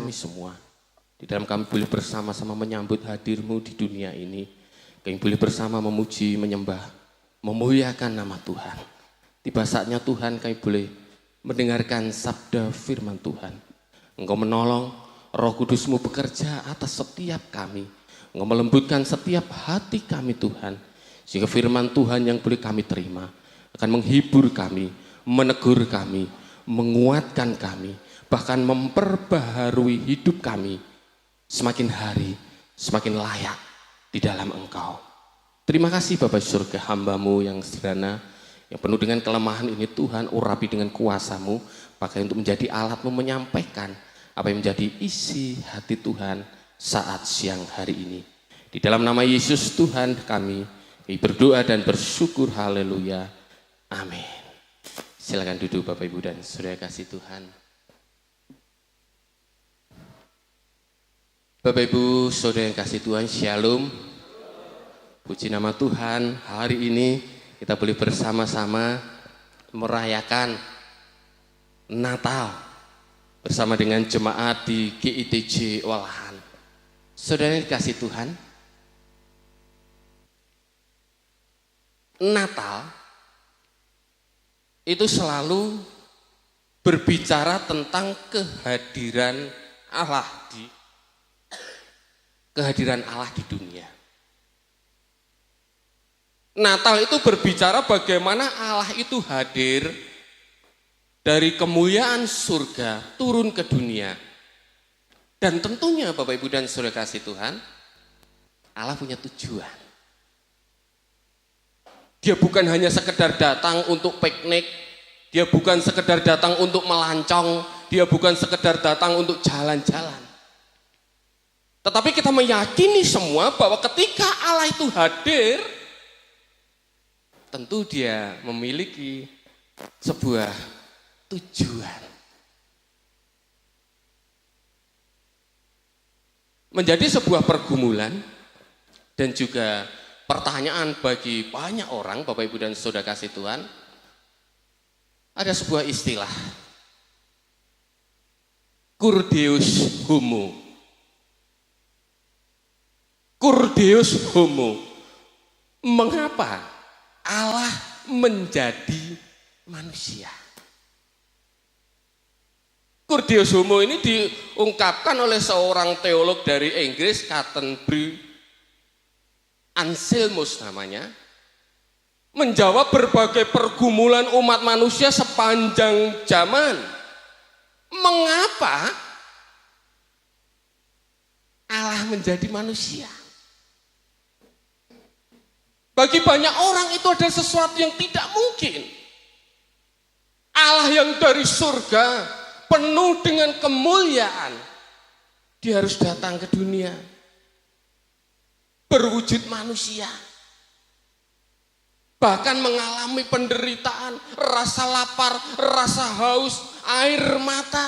kami semua. Di dalam kami boleh bersama-sama menyambut hadir-Mu di dunia ini. Kami boleh bersama memuji, menyembah, memuliakan nama Tuhan. Tiba saatnya Tuhan kami boleh mendengarkan sabda firman Tuhan. Engkau menolong, Roh Kudus-Mu bekerja atas setiap kami. Engkau melembutkan setiap hati kami Tuhan. Sehingga firman Tuhan yang boleh kami terima akan menghibur kami, menegur kami, menguatkan kami, bahkan memperbaharui hidup kami. Semakin hari, semakin layak di dalam Engkau. Terima kasih Bapa surga, hamba-Mu yang sederhana, yang penuh dengan kelemahan ini Tuhan, urapi dengan kuasa-Mu, pakai untuk menjadi alat-Mu menyampaikan apa yang menjadi isi hati Tuhan saat siang hari ini. Di dalam nama Yesus Tuhan kami berdoa dan bersyukur, haleluya, amin. Silakan duduk Bapak Ibu dan Saudara kasih Tuhan. Bapak Ibu Saudara yang kasih Tuhan, shalom. Puji nama Tuhan, hari ini kita boleh bersama-sama merayakan Natal bersama dengan jemaat di GITJ Walahan. Saudara yang dikasih Tuhan, Natal itu selalu berbicara tentang kehadiran Allah di dunia. Natal itu berbicara bagaimana Allah itu hadir dari kemuliaan surga turun ke dunia. Dan tentunya Bapak Ibu dan Saudara kasih Tuhan, Allah punya tujuan. Dia bukan hanya sekedar datang untuk piknik, dia bukan sekedar datang untuk melancong, dia bukan sekedar datang untuk jalan-jalan. Tetapi kita meyakini semua bahwa ketika Allah itu hadir, tentu dia memiliki sebuah tujuan. Menjadi sebuah pergumulan dan juga pertanyaan bagi banyak orang, Bapak Ibu dan Saudara kasih Tuhan, ada sebuah istilah, Cur Deus Homo. Cur Deus Homo. Mengapa Allah menjadi manusia? Cur Deus Homo ini diungkapkan oleh seorang teolog dari Inggris, Canterbury Anselmus namanya, menjawab berbagai pergumulan umat manusia sepanjang zaman. Mengapa Allah menjadi manusia? Bagi banyak orang itu adalah sesuatu yang tidak mungkin. Allah yang dari surga penuh dengan kemuliaan, dia harus datang ke dunia berwujud manusia, bahkan mengalami penderitaan, rasa lapar, rasa haus, air mata.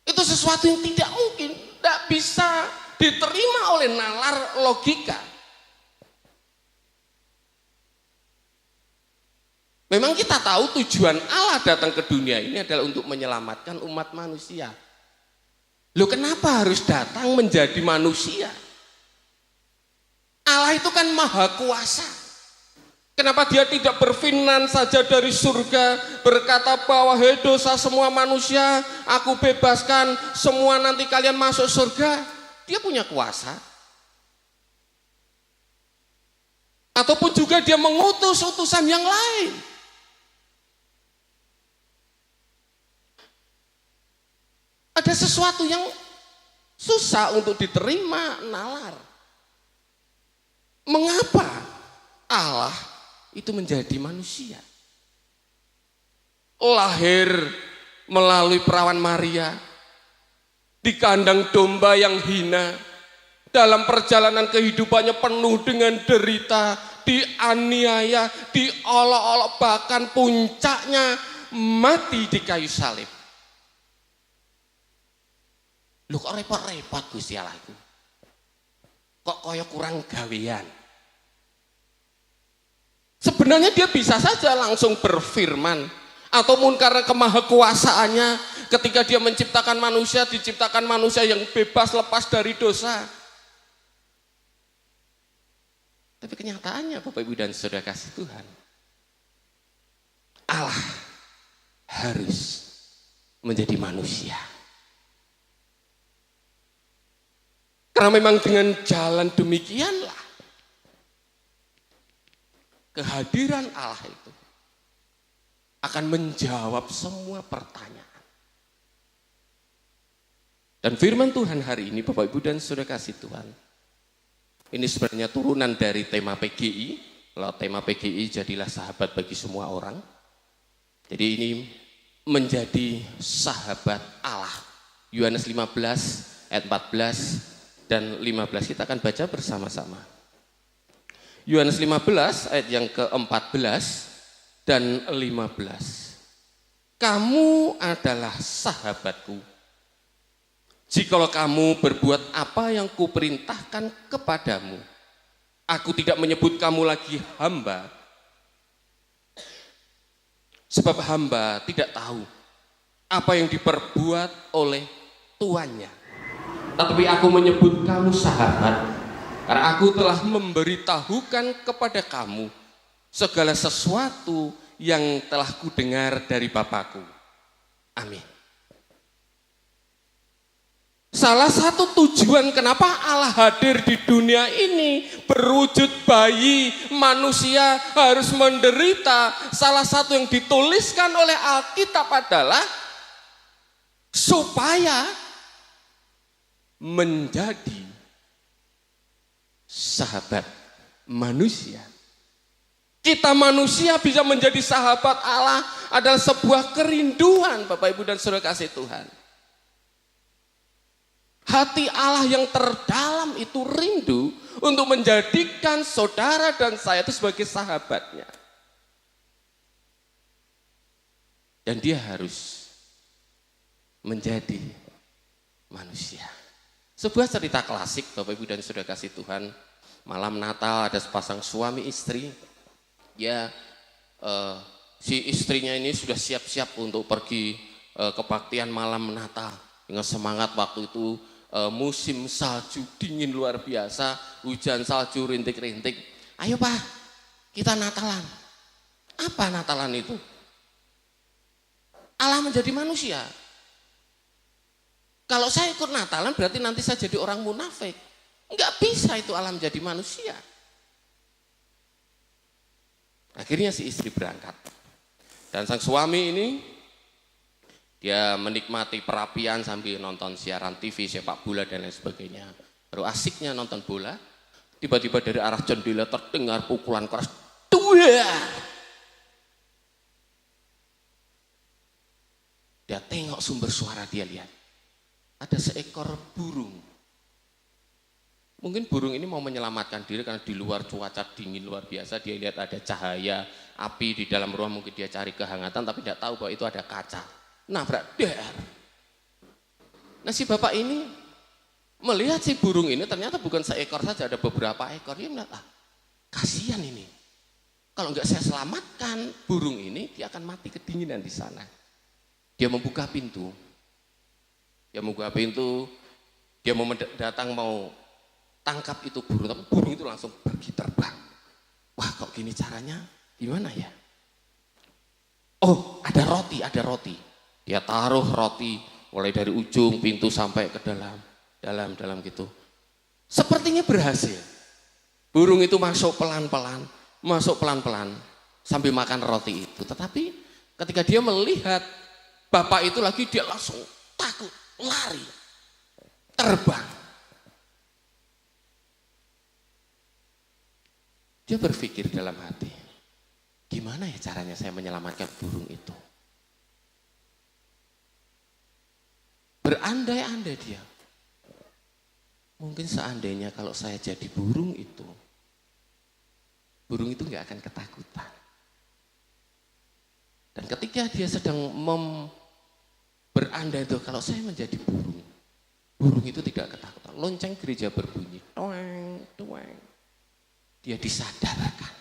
Itu sesuatu yang tidak mungkin, tidak bisa diterima oleh nalar logika. Memang kita tahu tujuan Allah datang ke dunia ini adalah untuk menyelamatkan umat manusia. Loh, kenapa harus datang menjadi manusia? Allah itu kan maha kuasa. Kenapa dia tidak berfirman saja dari surga, berkata bahwa hei dosa semua manusia, aku bebaskan, semua nanti kalian masuk surga? Dia punya kuasa. Ataupun juga dia mengutus utusan yang lain. Ada sesuatu yang susah untuk diterima nalar. Mengapa Allah itu menjadi manusia? Lahir melalui perawan Maria di kandang domba yang hina, dalam perjalanan kehidupannya penuh dengan derita, dianiaya, diolok-olok, bahkan puncaknya mati di kayu salib. Loh, kok repot-repot Gusti Allah itu? Kok kaya kurang gawean? Sebenarnya dia bisa saja langsung berfirman, ataupun karena kemahakuasaannya Ketika dia menciptakan manusia, diciptakan manusia yang bebas lepas dari dosa. Tapi kenyataannya Bapak Ibu dan Saudara kasih Tuhan, Allah harus menjadi manusia. Karena memang dengan jalan demikianlah kehadiran Allah itu akan menjawab semua pertanyaan. Dan firman Tuhan hari ini Bapak Ibu dan Saudara kasih Tuhan, ini sebenarnya turunan dari tema PGI. Kalau tema PGI jadilah sahabat bagi semua orang. Jadi ini menjadi sahabat Allah. Yohanes 15 ayat 14 dan 15 kita akan baca bersama-sama. Yohanes 15 ayat yang ke-14 dan 15. Kamu adalah sahabatku jikalau kamu berbuat apa yang kuperintahkan kepadamu. Aku tidak menyebut kamu lagi hamba, sebab hamba tidak tahu apa yang diperbuat oleh tuannya. Tetapi aku menyebut kamu sahabat, karena aku telah memberitahukan kepada kamu segala sesuatu yang telah kudengar dari Bapakku. Amin. Salah satu tujuan kenapa Allah hadir di dunia ini berwujud bayi manusia harus menderita, salah satu yang dituliskan oleh Alkitab adalah supaya menjadi sahabat manusia. Kita manusia bisa menjadi sahabat Allah adalah sebuah kerinduan Bapak Ibu dan Saudara kasih Tuhan. Hati Allah yang terdalam itu rindu untuk menjadikan saudara dan saya itu sebagai sahabatnya. Dan dia harus menjadi manusia. Sebuah cerita klasik Bapak Ibu dan Saudara kasih Tuhan. Malam Natal ada sepasang suami istri. Ya, si istrinya ini sudah siap-siap untuk pergi kebaktian malam Natal. Dengan semangat waktu itu musim salju dingin luar biasa, hujan salju rintik-rintik. Ayo Pak, kita Natalan. Apa Natalan itu? Allah menjadi manusia. Kalau saya ikut Natalan berarti nanti saya jadi orang munafik. Enggak bisa itu Allah menjadi manusia. Akhirnya si istri berangkat. Dan sang suami ini dia menikmati perapian sambil nonton siaran TV, sepak bola dan lain sebagainya. Baru asiknya nonton bola, tiba-tiba dari arah jendela terdengar pukulan keras. Duar! Dia tengok sumber suara, dia lihat. Ada seekor burung. Mungkin burung ini mau menyelamatkan diri karena di luar cuaca dingin luar biasa. Dia lihat ada cahaya api di dalam rumah, mungkin dia cari kehangatan tapi tidak tahu bahwa itu ada kaca. Nabrak dar. Nah si bapak ini melihat si burung ini ternyata bukan seekor saja, ada beberapa ekor. Dia melihat, kasihan ini. Kalau enggak saya selamatkan burung ini, dia akan mati kedinginan di sana. Dia membuka pintu. Dia mau datang mau tangkap itu burung, tapi burung itu langsung pergi terbang. Wah kok gini caranya? Gimana ya? Oh ada roti. Dia taruh roti mulai dari ujung pintu sampai ke dalam gitu. Sepertinya berhasil. Burung itu masuk pelan-pelan sambil makan roti itu. Tetapi ketika dia melihat bapak itu lagi, dia langsung takut, lari, terbang. Dia berpikir dalam hati, gimana ya caranya saya menyelamatkan burung itu? Berandai-andai dia. Mungkin seandainya kalau saya jadi burung itu nggak akan ketakutan. Dan ketika dia sedang berandai itu, kalau saya menjadi burung itu tidak ketakutan. Lonceng gereja berbunyi, toeng, toeng. Dia disadarkan.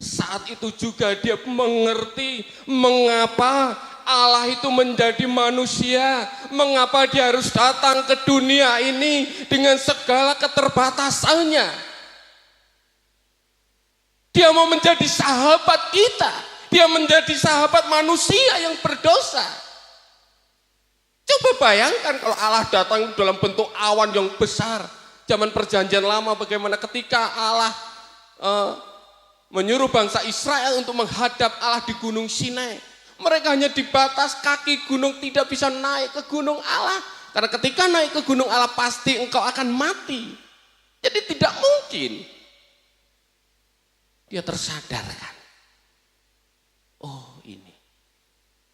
Saat itu juga dia mengerti mengapa Allah itu menjadi manusia. Mengapa dia harus datang ke dunia ini dengan segala keterbatasannya? Dia mau menjadi sahabat kita. Dia menjadi sahabat manusia yang berdosa. Coba bayangkan kalau Allah datang dalam bentuk awan yang besar. Zaman perjanjian lama bagaimana ketika Allah menyuruh bangsa Israel untuk menghadap Allah di Gunung Sinai. Mereka hanya di batas kaki gunung, tidak bisa naik ke gunung Allah. Karena ketika naik ke gunung Allah pasti engkau akan mati. Jadi tidak mungkin. Dia tersadarkan. Oh ini,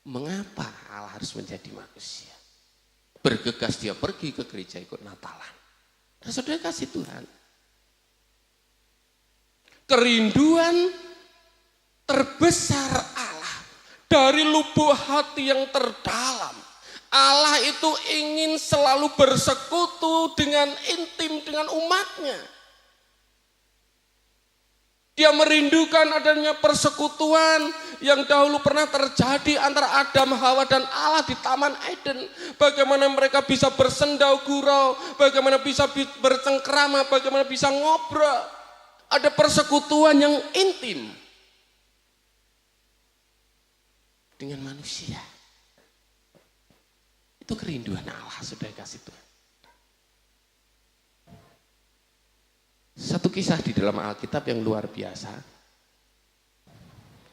mengapa Allah harus menjadi manusia? Bergegas dia pergi ke gereja ikut Natalan. Nah, saudara kasih Tuhan. Kerinduan terbesar Allah dari lubuk hati yang terdalam. Allah itu ingin selalu bersekutu dengan intim dengan umatnya. Dia merindukan adanya persekutuan yang dahulu pernah terjadi antara Adam, Hawa dan Allah di Taman Eden. Bagaimana mereka bisa bersendau gurau, bagaimana bisa bercengkrama, bagaimana bisa ngobrol. Ada persekutuan yang intim dengan manusia. Itu kerinduan Allah, sudah kasih Tuhan. Satu kisah di dalam Alkitab yang luar biasa.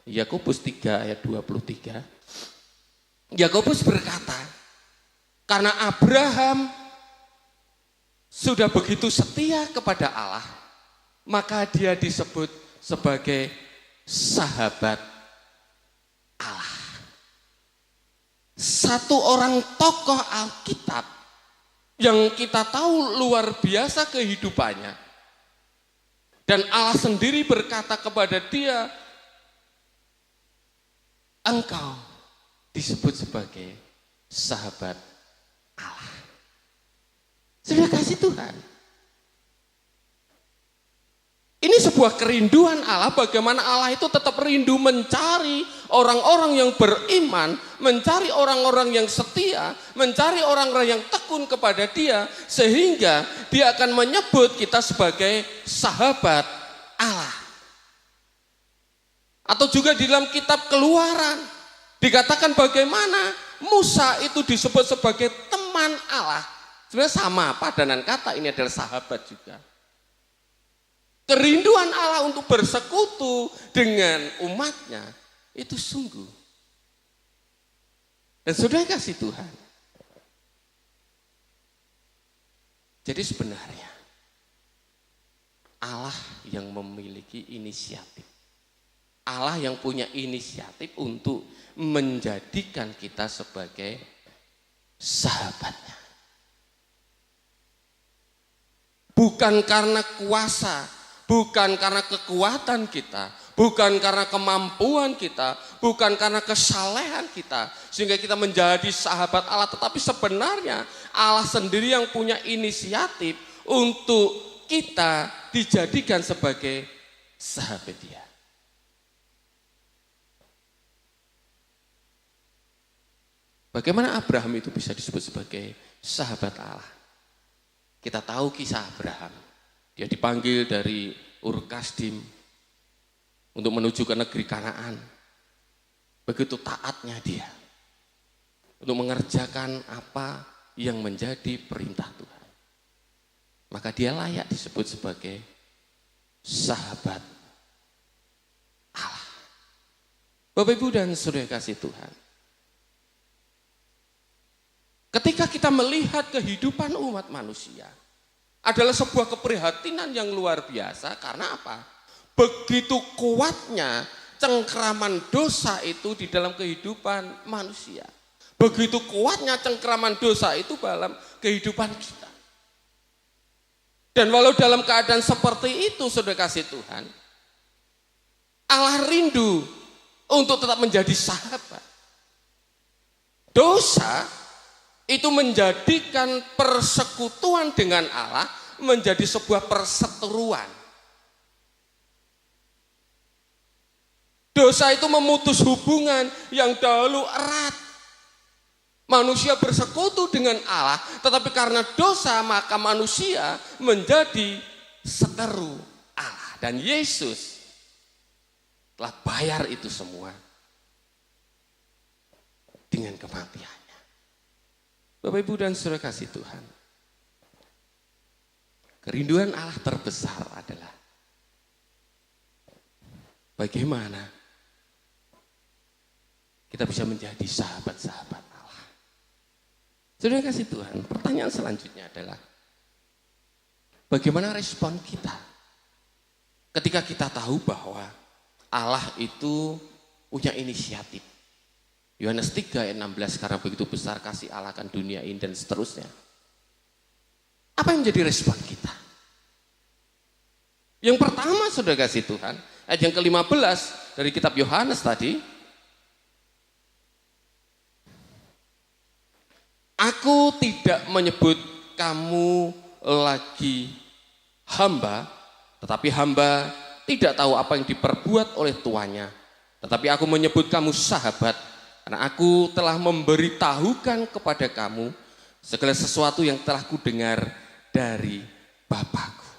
Yakobus 3 ayat 23. Yakobus berkata, karena Abraham sudah begitu setia kepada Allah, maka dia disebut sebagai sahabat Allah. Satu orang tokoh Alkitab yang kita tahu luar biasa kehidupannya. Dan Allah sendiri berkata kepada dia, engkau disebut sebagai sahabat Allah. Sudah kasih Tuhan. Ini sebuah kerinduan Allah, bagaimana Allah itu tetap rindu mencari orang-orang yang beriman, mencari orang-orang yang setia, mencari orang-orang yang tekun kepada dia, sehingga dia akan menyebut kita sebagai sahabat Allah. Atau juga di dalam kitab Keluaran, dikatakan bagaimana Musa itu disebut sebagai teman Allah. Sebenarnya sama padanan kata, ini adalah sahabat juga. Kerinduan Allah untuk bersekutu dengan umatnya itu sungguh. Dan sudah kasih Tuhan. Jadi sebenarnya Allah yang memiliki inisiatif. Allah yang punya inisiatif untuk menjadikan kita sebagai sahabatnya. Bukan karena kuasa, bukan karena kekuatan kita, bukan karena kemampuan kita, bukan karena kesalehan kita, sehingga kita menjadi sahabat Allah. Tetapi sebenarnya Allah sendiri yang punya inisiatif untuk kita dijadikan sebagai sahabat Dia. Bagaimana Abraham itu bisa disebut sebagai sahabat Allah? Kita tahu kisah Abraham. Dia dipanggil dari Ur Kasdim untuk menuju ke negeri Kanaan. Begitu taatnya dia untuk mengerjakan apa yang menjadi perintah Tuhan. Maka dia layak disebut sebagai sahabat Allah. Bapak Ibu dan Saudara kasih Tuhan. Ketika kita melihat kehidupan umat manusia, adalah sebuah keprihatinan yang luar biasa. Karena apa? Begitu kuatnya cengkraman dosa itu di dalam kehidupan manusia. Begitu kuatnya cengkraman dosa itu dalam kehidupan kita. Dan walau dalam keadaan seperti itu, saudara kasih Tuhan, Allah rindu untuk tetap menjadi sahabat. Dosa itu menjadikan persekutuan dengan Allah menjadi sebuah perseteruan. Dosa itu memutus hubungan yang dahulu erat Manusia bersekutu dengan Allah, tetapi karena dosa maka manusia menjadi seteru Allah. Dan Yesus telah bayar itu semua dengan kematiannya. Bapak, Ibu, dan Saudara kasih Tuhan, kerinduan Allah terbesar adalah bagaimana kita bisa menjadi sahabat-sahabat Allah. Saudara kasih Tuhan, pertanyaan selanjutnya adalah bagaimana respon kita ketika kita tahu bahwa Allah itu punya inisiatif. Yohanes 3 ayat 16, karena begitu besar kasih Allah akan dunia ini, dan seterusnya. Apa yang menjadi respon kita? Yang pertama, saudara kasih Tuhan, ayat yang ke-15 dari kitab Yohanes tadi, aku tidak menyebut kamu lagi hamba, tetapi hamba tidak tahu apa yang diperbuat oleh tuannya. Tetapi aku menyebut kamu sahabat, karena aku telah memberitahukan kepada kamu segala sesuatu yang telah kudengar dari Bapakku.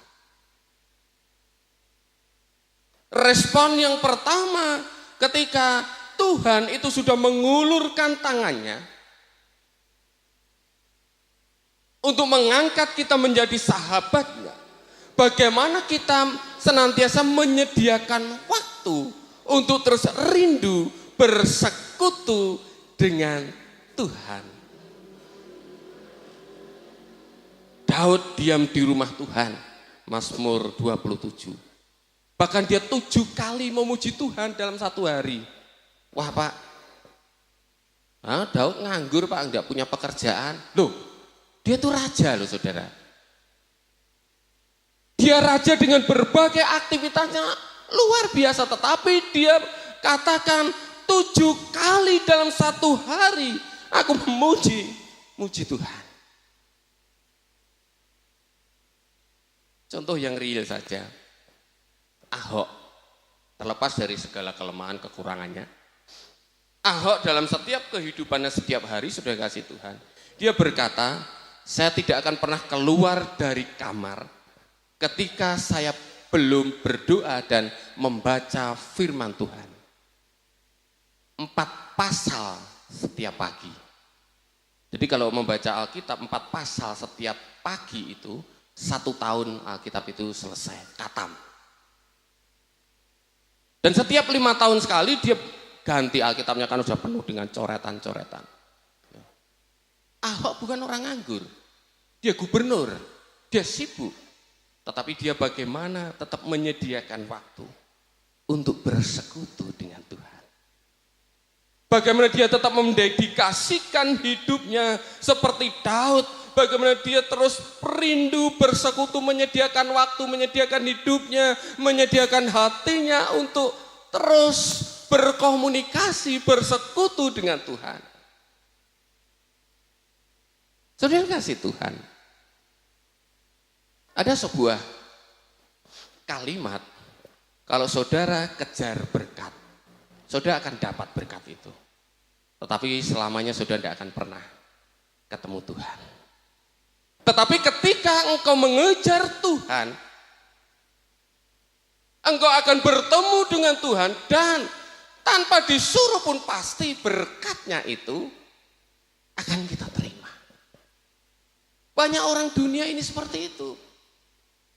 Respon yang pertama ketika Tuhan itu sudah mengulurkan tangannya untuk mengangkat kita menjadi sahabatnya, bagaimana kita senantiasa menyediakan waktu untuk terus rindu bersekutu dengan Tuhan. Daud diam di rumah Tuhan, Mazmur 27. Bahkan dia 7 kali memuji Tuhan dalam satu hari. Wah, Pak, Daud nganggur, Pak, enggak punya pekerjaan. Loh, dia itu raja loh, saudara. Dia raja dengan berbagai aktivitasnya luar biasa, tetapi dia katakan 7 kali dalam satu hari aku memuji Tuhan. Contoh yang real saja, Ahok, terlepas dari segala kelemahan kekurangannya, Ahok dalam setiap kehidupannya setiap hari, sudah kasih Tuhan, dia berkata, saya tidak akan pernah keluar dari kamar ketika saya belum berdoa dan membaca firman Tuhan. 4 pasal setiap pagi. Jadi kalau membaca Alkitab 4 pasal setiap pagi itu, 1 tahun Alkitab itu selesai, khatam. Dan setiap 5 tahun sekali dia ganti Alkitabnya, kan sudah penuh dengan coretan-coretan. Ahok bukan orang nganggur, dia gubernur, dia sibuk. Tetapi dia bagaimana tetap menyediakan waktu untuk bersekutu dengan Tuhan. Bagaimana dia tetap mendedikasikan hidupnya seperti Daud. Bagaimana dia terus rindu bersekutu, menyediakan waktu, menyediakan hidupnya, menyediakan hatinya untuk terus berkomunikasi, bersekutu dengan Tuhan. Saudara kasih Tuhan, ada sebuah kalimat, kalau saudara kejar berkat, saudara akan dapat berkat itu. Tetapi selamanya saudara tidak akan pernah ketemu Tuhan. Tetapi ketika engkau mengejar Tuhan, engkau akan bertemu dengan Tuhan, dan tanpa disuruh pun pasti berkatnya itu akan kita terima. Banyak orang dunia ini seperti itu.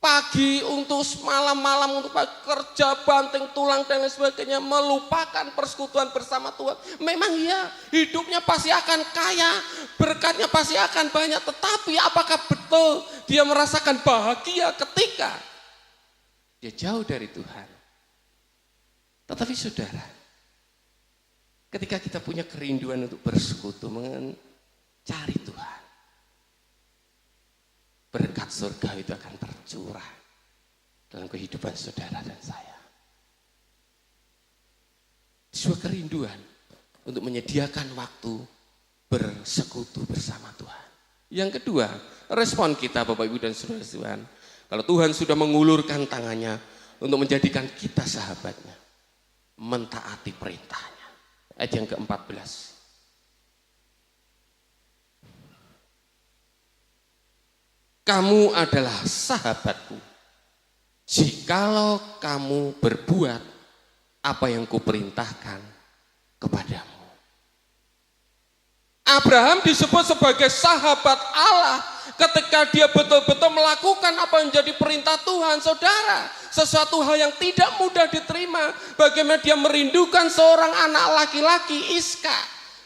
Pagi untuk malam-malam untuk kerja, banting tulang dan lain sebagainya, melupakan persekutuan bersama Tuhan. Memang ya, hidupnya pasti akan kaya, berkatnya pasti akan banyak, tetapi apakah betul dia merasakan bahagia ketika dia jauh dari Tuhan? Tetapi saudara, ketika kita punya kerinduan untuk bersekutu, mencari Tuhan, berkat surga itu akan tercurah dalam kehidupan saudara dan saya. Sebuah kerinduan untuk menyediakan waktu bersekutu bersama Tuhan. Yang kedua, respon kita Bapak Ibu dan Saudara Tuhan, kalau Tuhan sudah mengulurkan tangannya untuk menjadikan kita sahabatnya, mentaati perintahnya. Ayat yang ke-14. kamu adalah sahabatku jikalau kamu berbuat apa yang kuperintahkan kepadamu. Abraham disebut sebagai sahabat Allah ketika dia betul-betul melakukan apa yang menjadi perintah Tuhan. Saudara, sesuatu hal yang tidak mudah diterima. Bagaimana dia merindukan seorang anak laki-laki, Iska,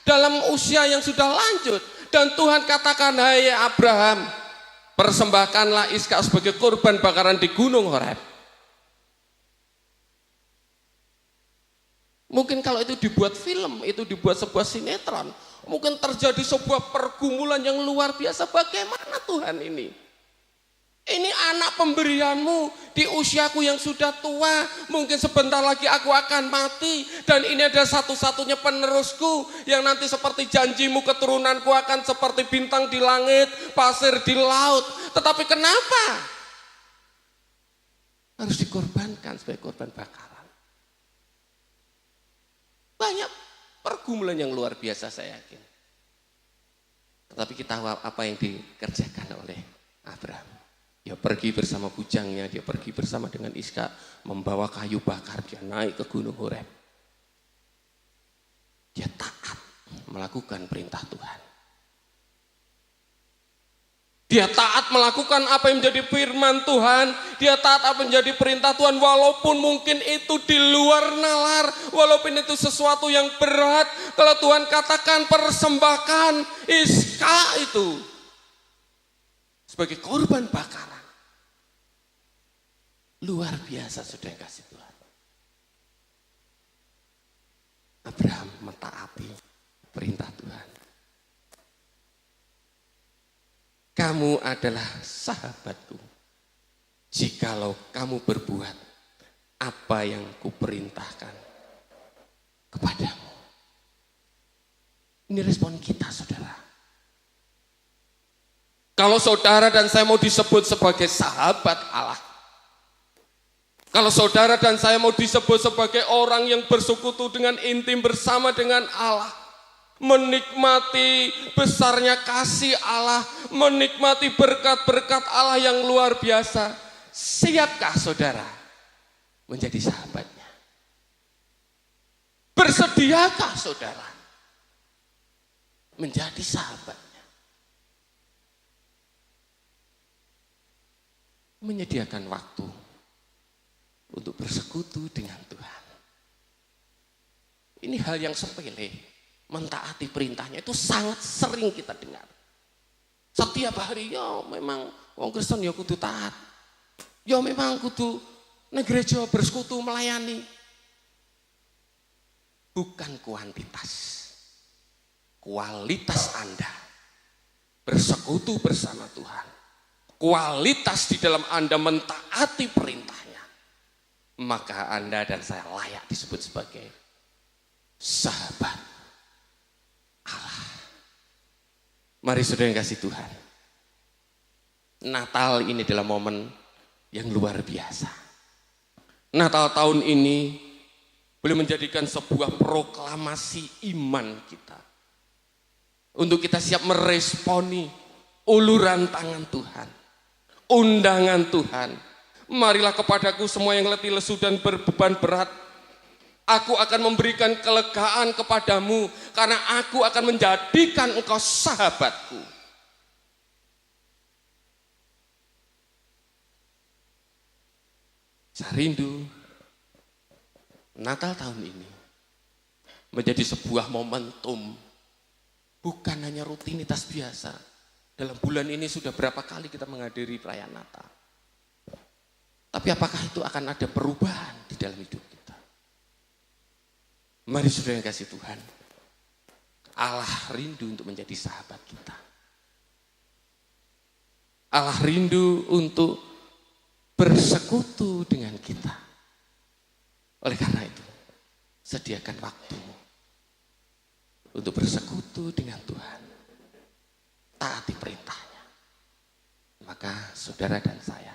dalam usia yang sudah lanjut. Dan Tuhan katakan, hai Abraham, persembahkanlah Iska sebagai kurban bakaran di Gunung Horeb. Mungkin kalau itu dibuat film, itu dibuat sebuah sinetron, mungkin terjadi sebuah pergumulan yang luar biasa. Bagaimana Tuhan ini? Ini anak pemberianmu di usiaku yang sudah tua, mungkin sebentar lagi aku akan mati, dan ini adalah satu-satunya penerusku yang nanti seperti janjimu keturunanku akan seperti bintang di langit, pasir di laut. Tetapi kenapa harus dikorbankan sebagai korban bakaran? Banyak pergumulan yang luar biasa saya yakin. Tetapi kita tahu apa yang dikerjakan oleh Abraham. Dia pergi bersama bujangnya, dia pergi bersama dengan Iska, membawa kayu bakar, dia naik ke Gunung Horeb. Dia taat melakukan perintah Tuhan. Dia taat melakukan apa yang menjadi firman Tuhan. Dia taat apa yang menjadi perintah Tuhan. Walaupun mungkin itu di luar nalar. Walaupun itu sesuatu yang berat. Kalau Tuhan katakan persembahkan Iska itu sebagai korban bakaran. Luar biasa sudah kasih Tuhan. Abraham mentaati perintah Tuhan. Kamu adalah sahabatku jikalau kamu berbuat apa yang kuperintahkan kepadamu. Ini respon kita, saudara. Kalau saudara dan saya mau disebut sebagai sahabat Allah, kalau saudara dan saya mau disebut sebagai orang yang bersekutu dengan intim bersama dengan Allah, menikmati besarnya kasih Allah, menikmati berkat-berkat Allah yang luar biasa, siapkah saudara menjadi sahabatnya? Bersediakah saudara menjadi sahabatnya? Menyediakan waktu untuk bersekutu dengan Tuhan. Ini hal yang sepele. Mentaati perintahnya itu sangat sering kita dengar. Setiap hari, ya memang wong Kristen ya kudu taat. Ya memang kudu nang gereja bersekutu melayani. Bukan kuantitas. Kualitas Anda bersekutu bersama Tuhan. Kualitas di dalam Anda mentaati perintahnya. Maka Anda dan saya layak disebut sebagai sahabat Allah. Mari saudara yang kasih Tuhan, Natal ini adalah momen yang luar biasa. Natal tahun ini boleh menjadikan sebuah proklamasi iman kita. Untuk kita siap meresponi uluran tangan Tuhan, undangan Tuhan. Marilah kepadaku semua yang letih lesu dan berbeban berat, aku akan memberikan kelegaan kepadamu, karena aku akan menjadikan engkau sahabatku. Saya rindu Natal tahun ini menjadi sebuah momentum, bukan hanya rutinitas biasa. Dalam bulan ini sudah berapa kali kita menghadiri perayaan Natal. Tapi apakah itu akan ada perubahan di dalam hidup kita? Mari saudara yang kasih Tuhan, Allah rindu untuk menjadi sahabat kita. Allah rindu untuk bersekutu dengan kita. Oleh karena itu, sediakan waktumu untuk bersekutu dengan Tuhan. Taati perintahnya. Maka saudara dan saya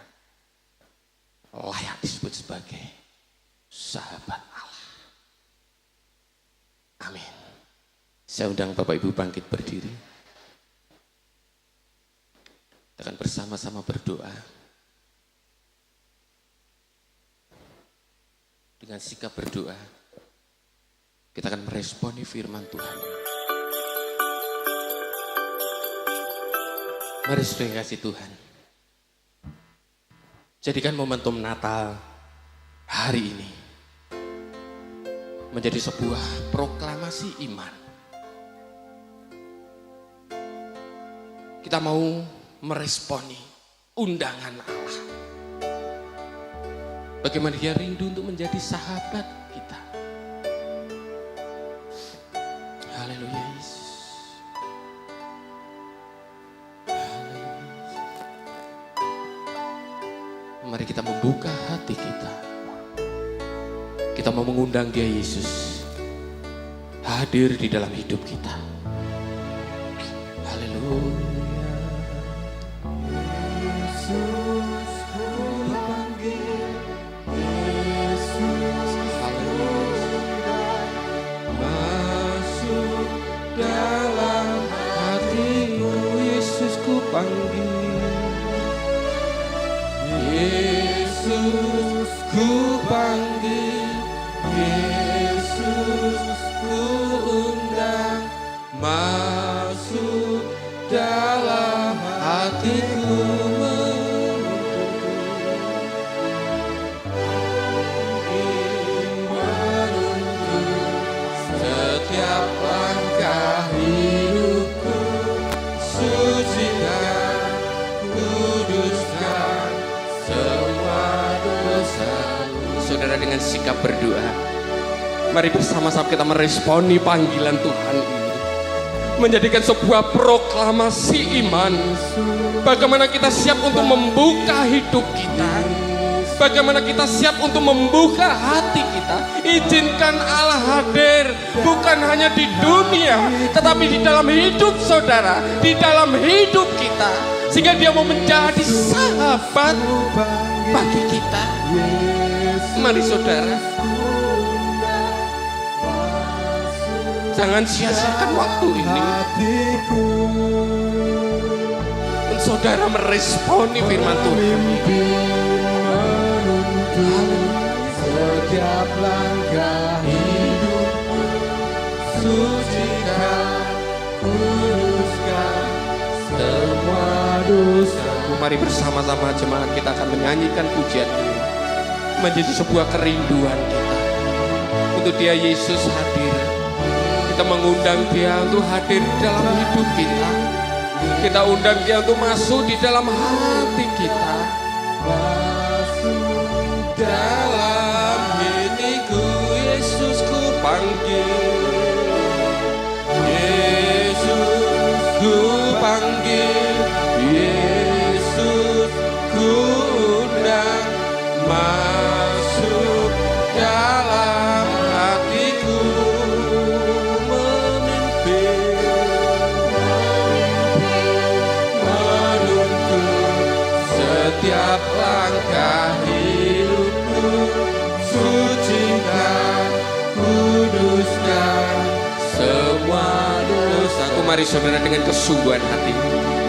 layak disebut sebagai sahabat Allah. Amin. Saya undang Bapak Ibu bangkit berdiri. Kita akan bersama-sama berdoa. Dengan sikap berdoa, kita akan meresponi firman Tuhan. Mari saudara kasih Tuhan, jadikan momentum Natal hari ini menjadi sebuah proklamasi iman. Kita mau meresponi undangan Allah. Bagaimana Dia rindu untuk menjadi sahabat kita. Haleluya Yesus. Haleluya. Mari kita membuka hati kita. Kita mau mengundang Dia Yesus hadir di dalam hidup kita. Haleluya. Panggil Yesus, ku panggil Yesus, ku undang masuk dalam hatiku, menuntun setiap langkah hidupku, sucikan, kuduskan semua dosaku. Saudara, dengan sikap berdoa, mari bersama-sama kita meresponi panggilan Tuhan ini, menjadikan sebuah proklamasi iman. Bagaimana kita siap untuk membuka hidup kita, bagaimana kita siap untuk membuka hati kita. Izinkan Allah hadir bukan hanya di dunia, tetapi di dalam hidup saudara, di dalam hidup kita, sehingga Dia mau menjadi sahabat bagi kita. Mari saudara, jangan sia-siakan waktu ini. Saudara meresponi firman Tuhan. Setiap langkah hidup, sucikan, kuduskan semua dosaku. Mari bersama-sama jemaat kita akan menyanyikan pujian ini, menjadi sebuah kerinduan kita untuk Dia Yesus hadir. Kita mengundang Dia untuk hadir dalam hidup kita. Kita undang Dia untuk masuk di dalam hati kita. Masuk dalam hatiku, Yesus ku panggil. Yesus ku panggil. Yesus ku undang masuk dalam hatiku, setiap langkah hidupku, sucikan, kuduskan semua dosaku. Mari saudara, dengan kesungguhan hati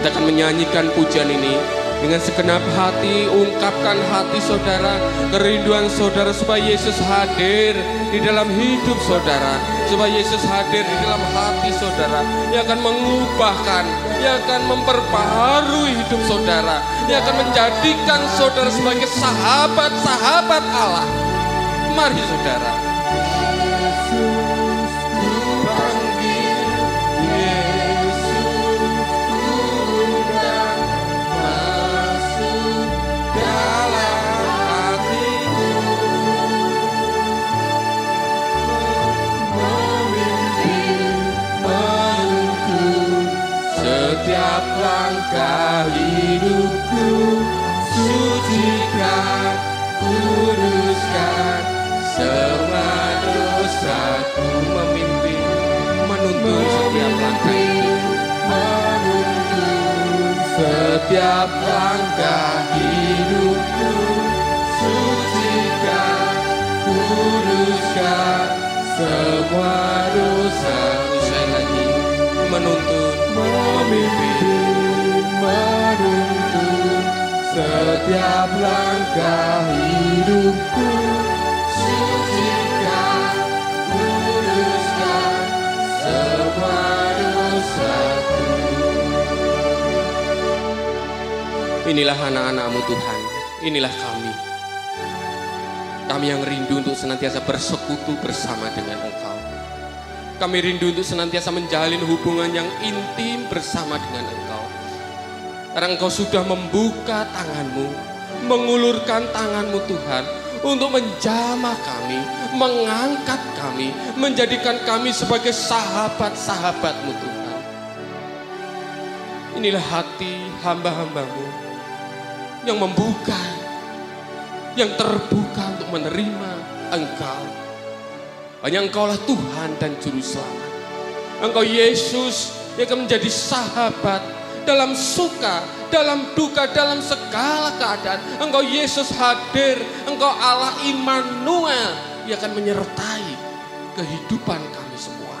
kita akan menyanyikan pujian ini. Dengan segenap hati, ungkapkan hati saudara, kerinduan saudara supaya Yesus hadir di dalam hidup saudara, supaya Yesus hadir di dalam hati saudara, yang akan mengubahkan, yang akan memperbaharui hidup saudara, yang akan menjadikan saudara sebagai sahabat-sahabat Allah. Mari saudara. Yesus ku panggil, Yesus ku undang masuk dalam hatiku, memimpin, menuntun setiap langkah hidupku, sucikan, kuduskan semua dosaku, memimpin, menuntun setiap langkah hidupku, menuntun setiap langkah hidupku, sucikan, kuduskan semua dosaku. Sekali lagi, menuntun, memimpin, menuntun setiap langkah hidupku. Sucikan, kuduskan semua dosaku. Inilah anak-anak-Mu Tuhan, inilah kami. Kami yang rindu untuk senantiasa bersekutu bersama dengan Engkau. Kami rindu untuk senantiasa menjalin hubungan yang intim bersama dengan Engkau. Karena Engkau sudah membuka tangan-Mu, mengulurkan tangan-Mu Tuhan, untuk menjamah kami, mengangkat kami, menjadikan kami sebagai sahabat-sahabat-Mu Tuhan. Inilah hati hamba-hamba-Mu yang membuka, yang terbuka untuk menerima Engkau. Hanya Engkaulah Tuhan dan Juru Selamat. Engkau Yesus yang akan menjadi sahabat dalam suka, dalam duka, dalam segala keadaan. Engkau Yesus hadir, Engkau Allah Immanuel yang akan menyertai kehidupan kami semua.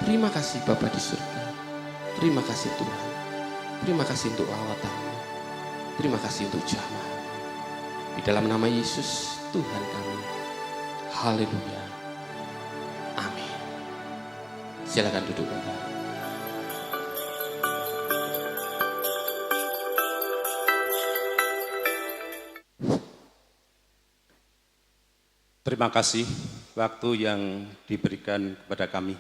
Terima kasih Bapa di surga. Terima kasih Tuhan. Terima kasih untuk lawatan-Mu. Terima kasih untuk jamaah. Di dalam nama Yesus Tuhan kami. Haleluya. Amin. Silakan duduk kembali. Terima kasih waktu yang diberikan kepada kami.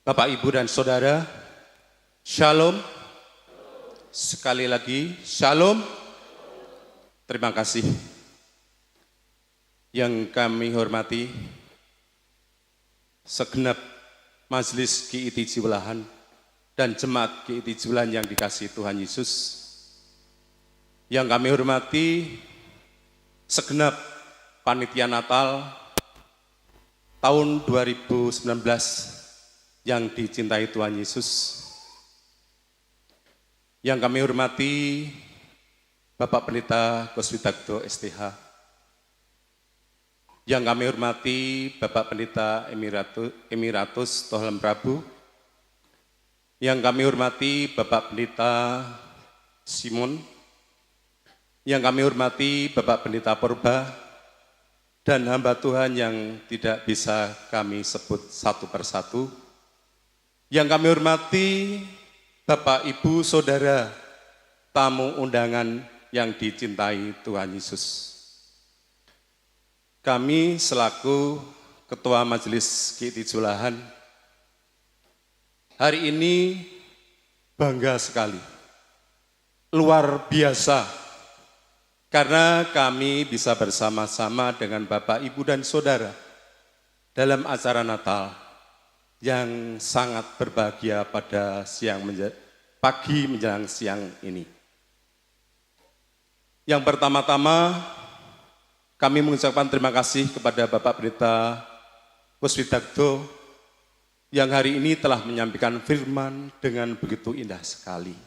Bapak, Ibu, dan Saudara, Shalom. Sekali lagi, Shalom. Terima kasih. Yang kami hormati segenap Majelis GIT Jiwelahan dan Jemaat GIT Jiwelahan yang dikasihi Tuhan Yesus. Yang kami hormati segenap panitia Natal tahun 2019 yang dicintai Tuhan Yesus. Yang kami hormati Bapak Pendeta Gus Widagdo STH. Yang kami hormati Bapak Pendeta Emiratus Tohlam Prabu. Yang kami hormati Bapak Pendeta Simon. Yang kami hormati Bapak Pendeta Purba dan hamba Tuhan yang tidak bisa kami sebut satu persatu. Yang kami hormati Bapak, Ibu, Saudara, tamu undangan yang dicintai Tuhan Yesus. Kami selaku Ketua Majelis GIT Jiwelahan, hari ini bangga sekali, luar biasa, karena kami bisa bersama-sama dengan Bapak, Ibu, dan Saudara dalam acara Natal yang sangat berbahagia pada pagi menjelang siang ini. Yang pertama-tama kami mengucapkan terima kasih kepada Bapak Pendeta Gus Widagdo yang hari ini telah menyampaikan firman dengan begitu indah sekali.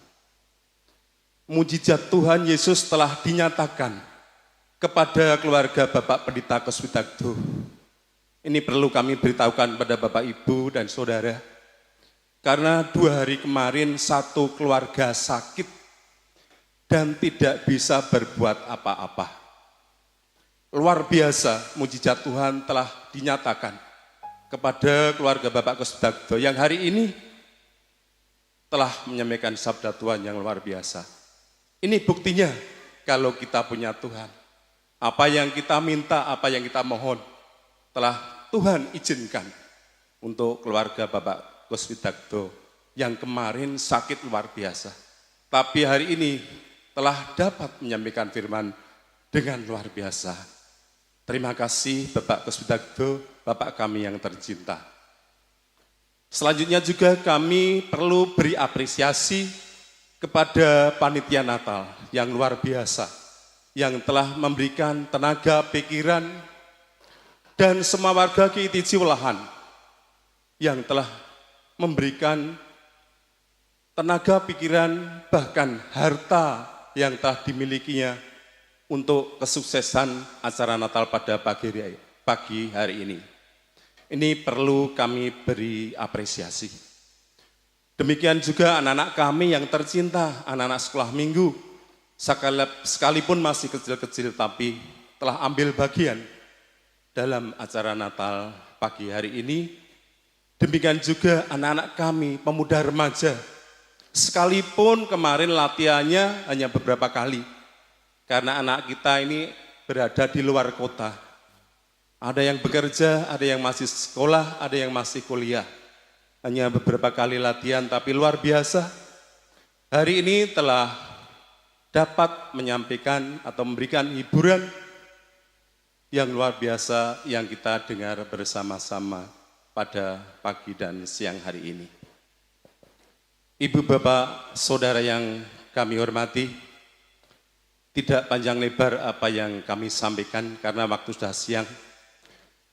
Mujizat Tuhan Yesus telah dinyatakan kepada keluarga Bapak Pendeta Gus Widagdo. Ini perlu kami beritahukan pada Bapak, Ibu, dan Saudara. Karena 2 hari kemarin satu keluarga sakit dan tidak bisa berbuat apa-apa. Luar biasa, mujizat Tuhan telah dinyatakan kepada keluarga Bapak Gus Widagdo yang hari ini telah menyampaikan sabda Tuhan yang luar biasa. Ini buktinya kalau kita punya Tuhan. Apa yang kita minta, apa yang kita mohon, telah Tuhan izinkan untuk keluarga Bapak Gus Widagdo yang kemarin sakit luar biasa. Tapi hari ini telah dapat menyampaikan firman dengan luar biasa. Terima kasih Bapak Gus Widagdo, Bapak kami yang tercinta. Selanjutnya juga kami perlu beri apresiasi kepada panitia Natal yang luar biasa, yang telah memberikan tenaga, pikiran, dan semua warga GIT Jiwelahan yang telah memberikan tenaga, pikiran, bahkan harta yang telah dimilikinya untuk kesuksesan acara Natal pada pagi hari ini. Ini perlu kami beri apresiasi. Demikian juga anak-anak kami yang tercinta, anak-anak sekolah minggu, sekalipun masih kecil-kecil tapi telah ambil bagian dalam acara Natal pagi hari ini. Demikian juga anak-anak kami, pemuda remaja, sekalipun kemarin latihannya hanya beberapa kali, karena anak kita ini berada di luar kota. Ada yang bekerja, ada yang masih sekolah, ada yang masih kuliah. Hanya beberapa kali latihan, tapi luar biasa. Hari ini telah dapat menyampaikan atau memberikan hiburan yang luar biasa yang kita dengar bersama-sama pada pagi dan siang hari ini. Ibu, bapak, saudara yang kami hormati, tidak panjang lebar apa yang kami sampaikan karena waktu sudah siang.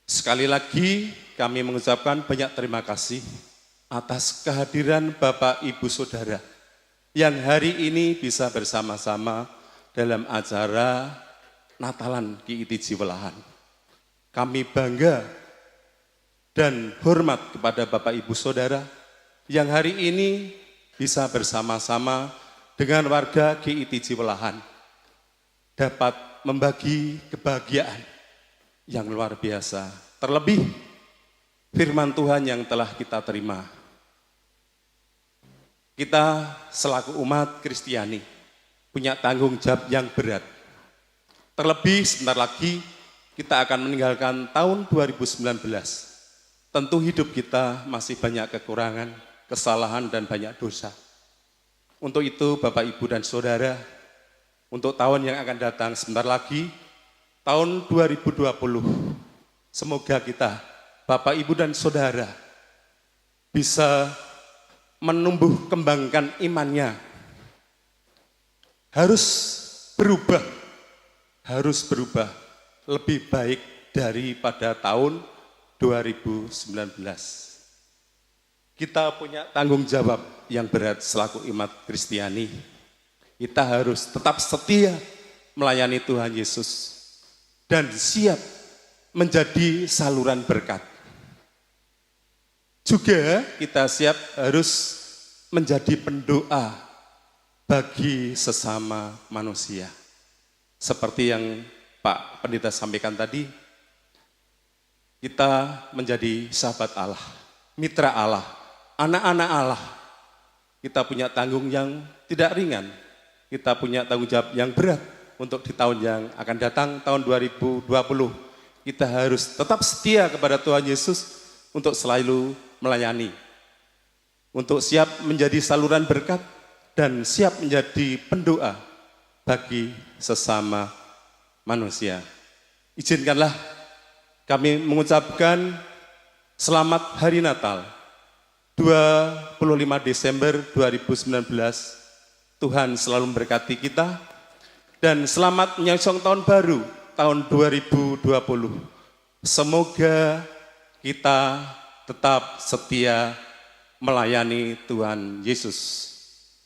Sekali lagi kami mengucapkan banyak terima kasih atas kehadiran Bapak, Ibu, Saudara yang hari ini bisa bersama-sama dalam acara Natalan GITJ Welahan. Kami bangga dan hormat kepada Bapak, Ibu, Saudara yang hari ini bisa bersama-sama dengan warga GITJ Welahan dapat membagi kebahagiaan yang luar biasa. Terlebih firman Tuhan yang telah kita terima. Kita selaku umat Kristiani punya tanggung jawab yang berat. Terlebih sebentar lagi kita akan meninggalkan tahun 2019. Tentu hidup kita masih banyak kekurangan, kesalahan dan banyak dosa. Untuk itu Bapak, Ibu dan Saudara, untuk tahun yang akan datang sebentar lagi, tahun 2020, semoga kita, Bapak, Ibu dan Saudara, bisa menumbuh kembangkan imannya. Harus berubah lebih baik daripada tahun 2019. Kita punya tanggung jawab yang berat selaku umat Kristiani. Kita harus tetap setia melayani Tuhan Yesus dan siap menjadi saluran berkat. Juga kita siap harus menjadi pendoa bagi sesama manusia. Seperti yang Pak Pendeta sampaikan tadi, kita menjadi sahabat Allah, mitra Allah, anak-anak Allah. Kita punya tanggung yang tidak ringan. Kita punya tanggung jawab yang berat untuk di tahun yang akan datang, tahun 2020. Kita harus tetap setia kepada Tuhan Yesus untuk selalu melayani. Untuk siap menjadi saluran berkat dan siap menjadi pendoa bagi sesama manusia. Izinkanlah kami mengucapkan selamat Hari Natal 25 Desember 2019. Tuhan selalu memberkati kita dan selamat menyongsong tahun baru tahun 2020. Semoga kita tetap setia melayani Tuhan Yesus.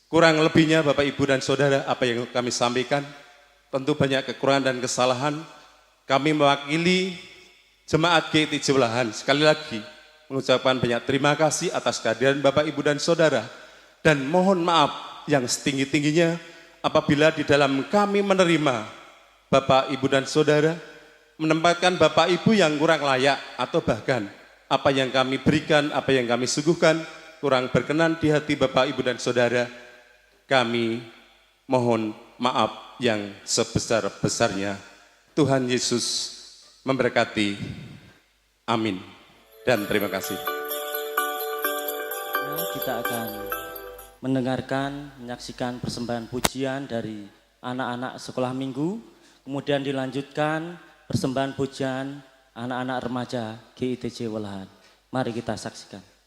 Kurang lebihnya Bapak, Ibu dan Saudara apa yang kami sampaikan, tentu banyak kekurangan dan kesalahan. Kami mewakili Jemaat GITJ Welahan sekali lagi mengucapkan banyak terima kasih atas kehadiran Bapak, Ibu dan Saudara, dan mohon maaf yang setinggi-tingginya apabila di dalam kami menerima Bapak, Ibu dan Saudara, menempatkan Bapak, Ibu yang kurang layak atau bahkan apa yang kami berikan, apa yang kami suguhkan kurang berkenan di hati Bapak, Ibu dan Saudara. Kami mohon maaf yang sebesar-besarnya. Tuhan Yesus memberkati. Amin. Dan terima kasih. Kita akan mendengarkan, menyaksikan persembahan pujian dari anak-anak sekolah minggu, kemudian dilanjutkan persembahan pujian anak-anak remaja GITJ Welahan. Mari kita saksikan.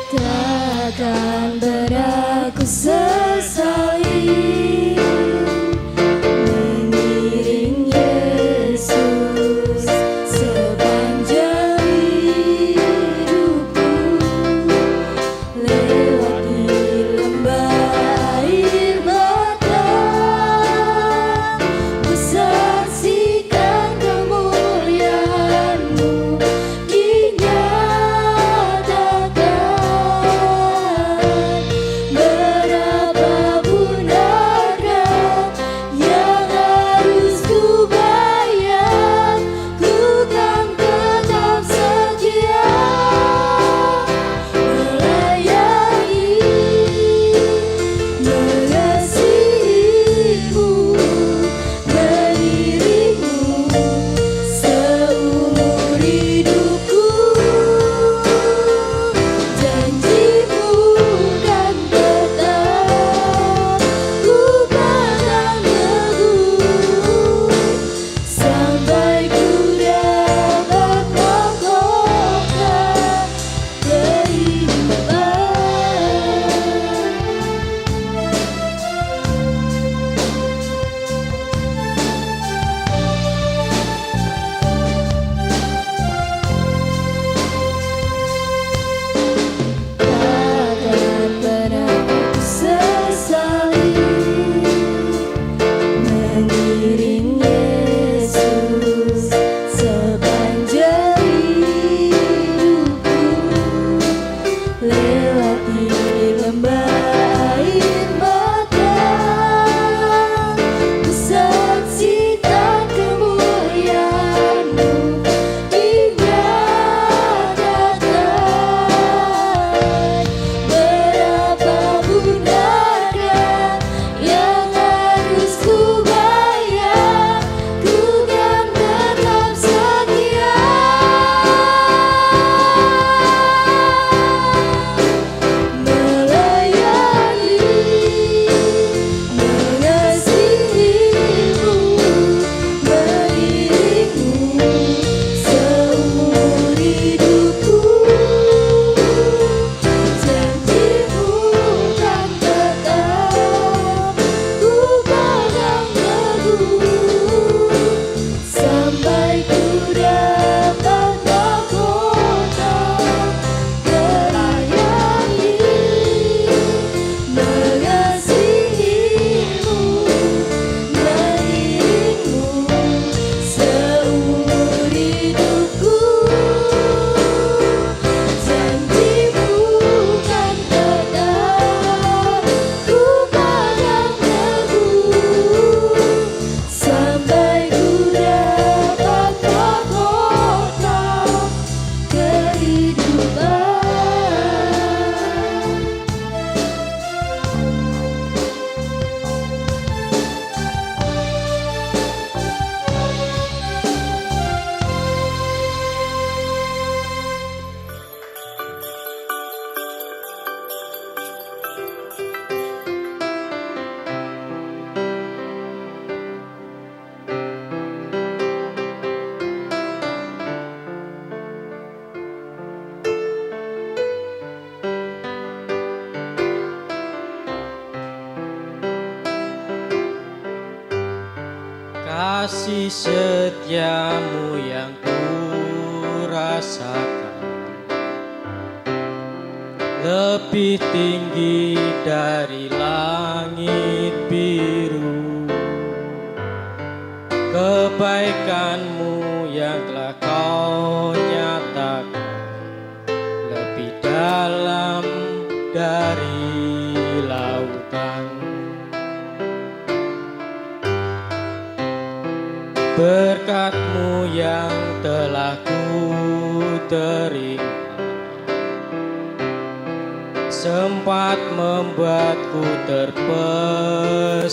Takkan pernah ku sesali mengiring Yesus sepanjang hidupku, lewati lembah air mata, ku saksikan kemuliaan-Mu dinyatakan. Berapapun harga yang harus ku bayar, ku kan tetap setia melayani, mengasihi-Mu, mengiring-Mu seumur hidupku. Janji-Mu kan tetap ku pegang teguh, sampai ku dapat mahkota kehidupan. Takkan pernah ku sesali mengiring Yesus sepanjang hidupku, lewati lembah air mata, ku saksikan kemuliaan-Mu dinyatakan. Berapapun harga yang harus ku bayar, ku kan tetap setia melayani, mengasihi-Mu, mengiring-Mu seumur hidupku. Janji-Mu kan tetap ku pegang teguh, sampai ku dapat mahkota melayani, mengasihi-Mu, mengiring-Mu seumur hidupku. Janji-Mu kan tetap ku pegang teguh, sampai ku dapat mahkota kehidupan. Kasih setia-Mu yang ku rasakan lebih tinggi dari langit biru. Kebaikan-Mu yang telah Kau nyatakan lebih dalam dari lautan. Berkat-Mu yang telah ku terima sempat membuatku terpesona.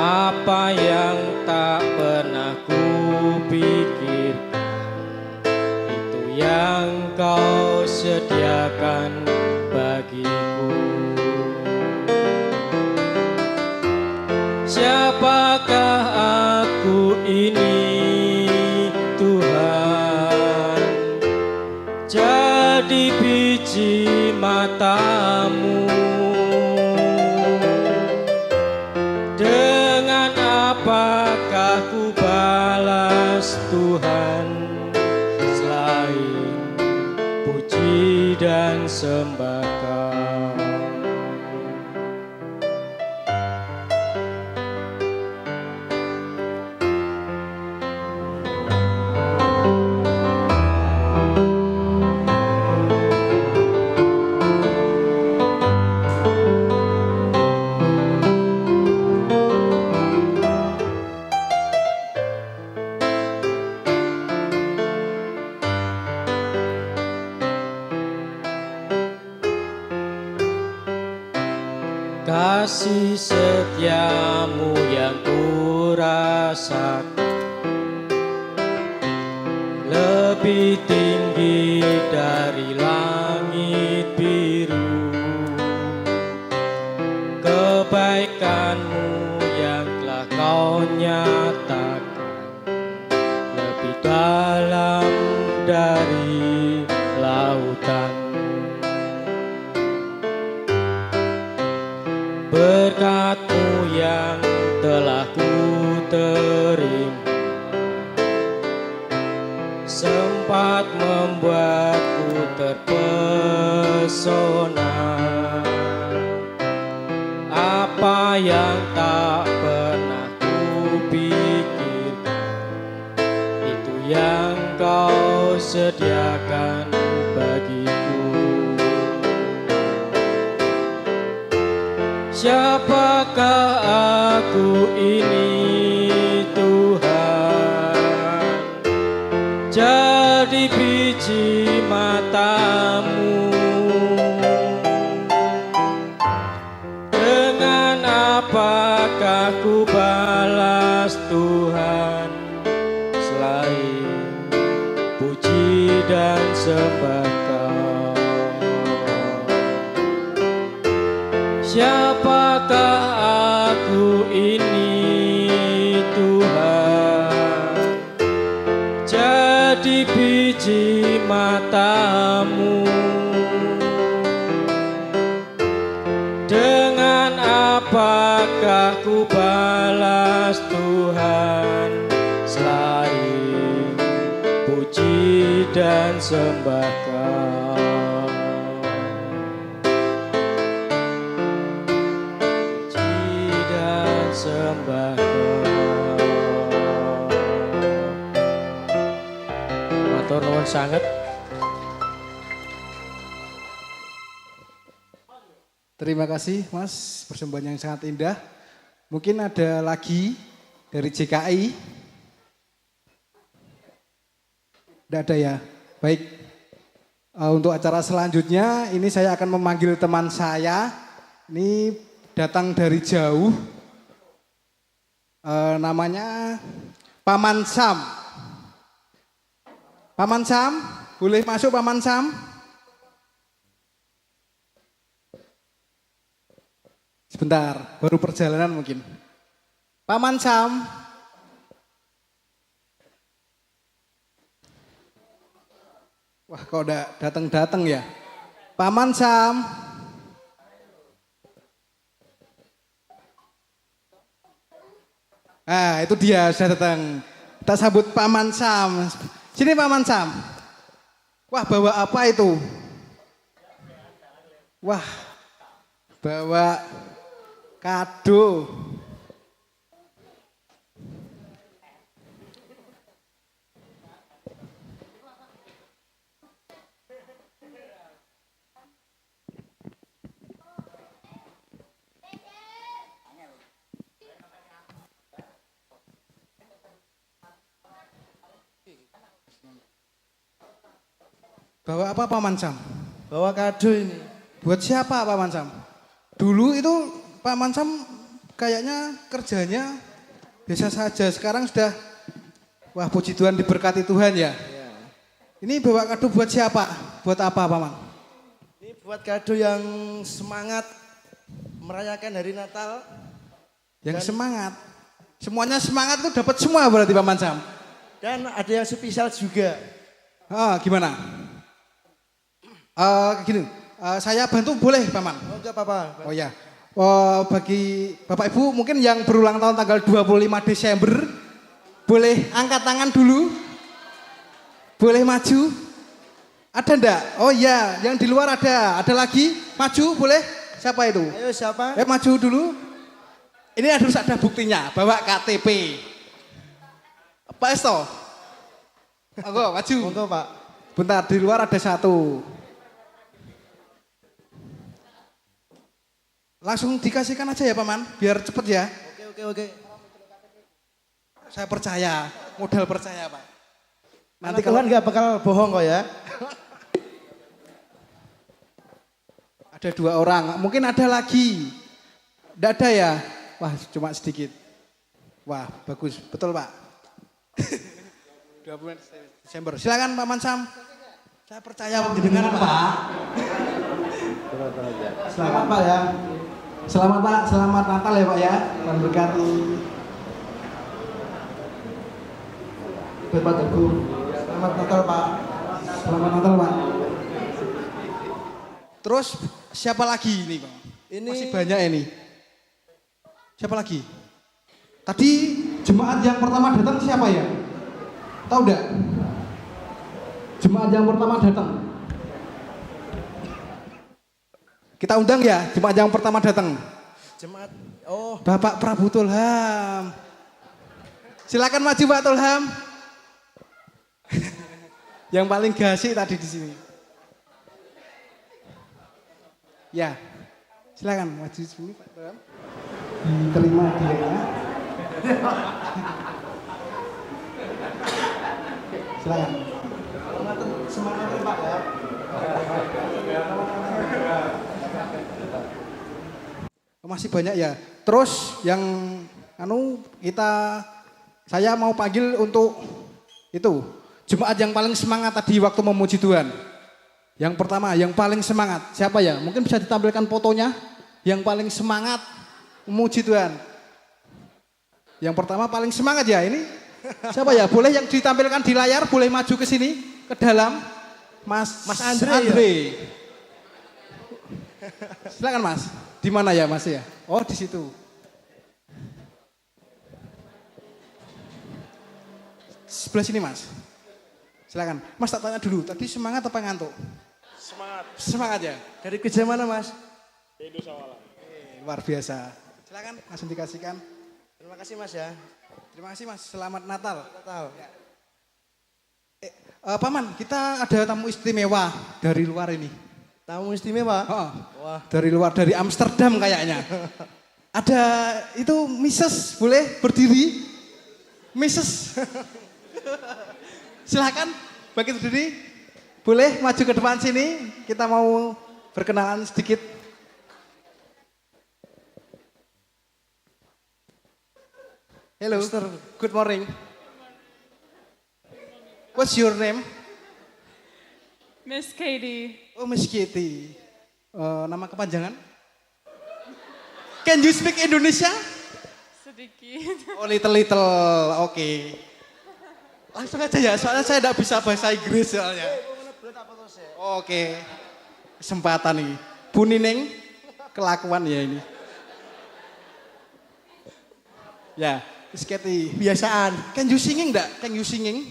Apa yang tak pernah kupikirkan, itu yang kau sediakan bagiku. Siapakah aku ini Tuhan, jadi biji matamu. Dengan apakah ku balas Tuhan, selain puji dan sembah Kau. Kasih setiamu yang kurasakan lebih tinggi dari langit biru. Kebaikanmu yang telah kau nyatakan lebih dalam dari lautan. Berkat-Mu yang telah ku terima sempat membuatku terpesona. Apa yang tak pernah kupikirkan, itu yang Kau sediakan bagiku. Siapakah aku ini Tuhan, jadi biji matamu. Dengan apakah ku balas Tuhan, selain puji dan sembah Kau. Siapakah aku ini Tuhan, jadi biji matamu. Dengan apakah ku balas Tuhan, selain puji dan sembah Kau. Sembah Kau. Matur nuwun sanget. Terima kasih Mas, persembahan yang sangat indah. Mungkin ada lagi dari JKI. Tidak ada ya? Baik, untuk acara selanjutnya ini saya akan memanggil teman saya. Ini datang dari jauh. Namanya Paman Sam. Paman Sam, boleh masuk Paman Sam? Sebentar, baru perjalanan mungkin. Paman Sam. Wah, kok udah datang-datang ya? Paman Sam. Ah, itu dia sudah datang. Kita sambut Paman Sam. Sini Paman Sam. Wah, bawa apa itu? Wah, bawa kado. Bawa apa Paman Sam? Bawa kado ini. Buat siapa Paman Sam? Dulu itu Paman Sam kayaknya kerjanya biasa saja. Sekarang sudah, wah puji Tuhan diberkati Tuhan ya. Ini bawa kado buat siapa? Buat apa Paman? Ini buat kado yang semangat merayakan hari Natal. Yang semangat. Semuanya semangat itu dapat semua berarti Paman Sam. Dan ada yang spesial juga. Gimana? Gini, saya bantu boleh Paman? Oh enggak apa-apa. Oh ya. Bagi Bapak Ibu mungkin yang berulang tahun tanggal 25 Desember boleh angkat tangan dulu. Boleh maju? Ada enggak? Oh iya, yang di luar ada. Ada lagi? Maju boleh? Siapa itu? Ayo siapa? Maju dulu. Ini harus ada buktinya, bawa KTP. Pak Esto. Monggo maju. Monggo Pak. Bentar, di luar ada satu. Langsung dikasihkan aja ya Paman, biar cepet ya. Oke. Saya percaya, modal percaya Pak. Nanti Tuhan nggak bakal bohong kok ya. Ada 2 orang, mungkin ada lagi. Tidak ada ya? Wah cuma sedikit. Wah bagus, betul Pak. 20 Desember, silakan Pak Mansam. Saya percaya dengan Pak. Selamat Pak ya. Selamat Pak, selamat Natal ya Pak ya. Tuhan berkati. Bapak Teguh. Selamat Natal Pak. Selamat Natal Pak. Terus siapa lagi ini Pak? Ini Masih banyak ini. Siapa lagi? Tadi jemaat yang pertama datang siapa ya? Tahu enggak? Jemaat yang pertama datang. Kita undang ya jemaat yang pertama datang. jemaat. Oh, Bapak Prabu Tulham. Silakan maju Pak Tulham. Yang paling gasik tadi di sini. Ya, silakan maju sini Pak Tulham. Diterima dia ya. Silakan. semangat Pak ya. Masih banyak ya. Terus yang saya mau panggil untuk itu jemaat yang paling semangat tadi waktu memuji Tuhan. Yang pertama, yang paling semangat siapa ya? Mungkin bisa ditampilkan fotonya. Yang paling semangat memuji Tuhan. Yang pertama paling semangat ya ini. Siapa ya? Boleh yang ditampilkan di layar, boleh maju ke sini, ke dalam. Mas Andre. Silakan Mas. Di mana ya Mas ya? Oh di situ. Sebelah sini Mas. Silakan. Mas tak tanya dulu. Tadi semangat apa ngantuk? Semangat. Semangat ya. Dari kerja mana Mas? Luar biasa. Silakan langsung dikasihkan. Terima kasih Mas ya. Terima kasih Mas. Selamat Natal. Natal. Paman, kita ada tamu istimewa dari luar ini. Tamu istimewa. Oh, Wah. dari luar, dari Amsterdam kayaknya. Ada itu Mrs. boleh berdiri? Mrs. Silakan bagi berdiri. Boleh maju ke depan sini. Kita mau berkenalan sedikit. Hello, good morning. What's your name? Miss Katie. Oh, Miss Kitty. Nama kepanjangan? Can you speak Indonesia? Sedikit. Oh, little. Oke. Langsung aja ya, soalnya saya tidak bisa bahasa Inggris soalnya. Oke. Kesempatan nih. Bu Nining, kelakuan ya ini. Ya, Miss Kitty. Biasaan. Can you singing enggak? Can you singing?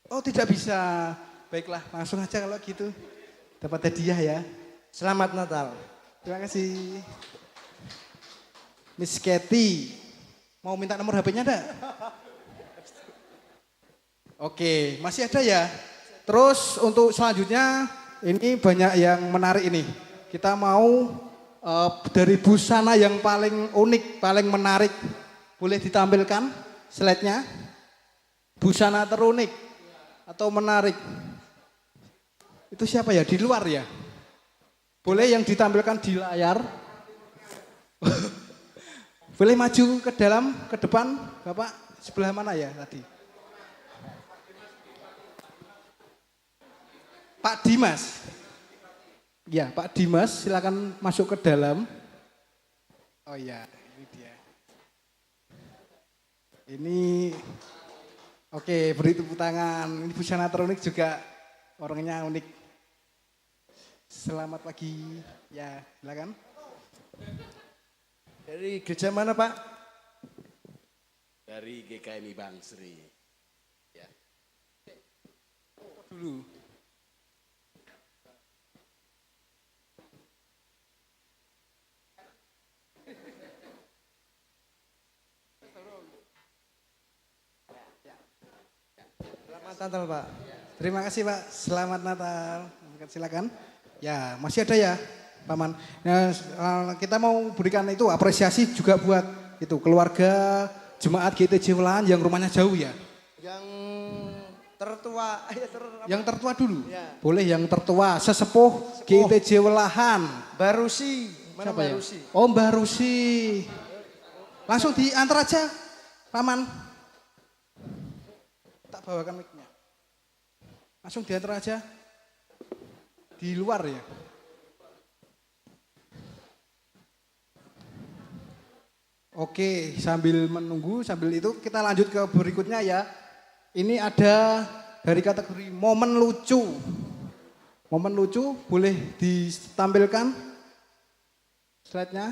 Oh, tidak bisa. Baiklah, langsung aja kalau gitu. Dapat hadiah ya. Selamat Natal. Terima kasih. Miss Kathy. Mau minta nomor HP-nya enggak? Oke, masih ada ya. Terus untuk selanjutnya ini banyak yang menarik ini. Kita mau dari busana yang paling unik, paling menarik. Boleh ditampilkan slide-nya? Busana terunik atau menarik. Itu siapa ya? Di luar ya? Boleh yang ditampilkan di layar? Boleh maju ke dalam, ke depan, Bapak sebelah mana ya tadi? Pak Dimas. Ya, Pak Dimas silakan masuk ke dalam. Oh ya, ini dia. Ini oke, beri tepuk tangan. Ini busana Tronik juga orangnya unik. Selamat pagi. Ya, silakan. Dari gereja mana Pak? Dari GKMI Bangsri. Ya. Dulu. Selamat Natal Pak. Terima kasih Pak, selamat Natal. Silakan. Ya, masih ada ya Paman. Nah, kita mau berikan itu apresiasi juga buat itu keluarga jemaat GTJ Welahan yang rumahnya jauh ya. Yang tertua, Yang tertua dulu. Ya. Boleh yang tertua, sesepuh GTJ Welahan. Barusi. Mana Siapa ya? Barusi? Oh, Mbak Rusi. Langsung diantar aja, Paman. Tak bawakan mic-nya. Langsung diantar aja. Di luar ya. Oke, sambil menunggu, sambil itu kita lanjut ke berikutnya ya. Ini ada dari kategori momen lucu. Momen lucu boleh ditampilkan slide-nya.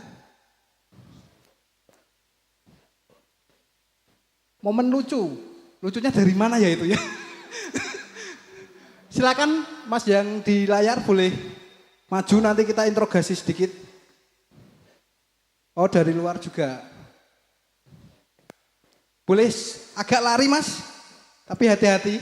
Momen lucu. Lucunya dari mana ya itu ya? Silakan Mas yang di layar boleh maju nanti kita interogasi sedikit. Oh, dari luar juga. Boleh agak lari Mas, tapi hati-hati.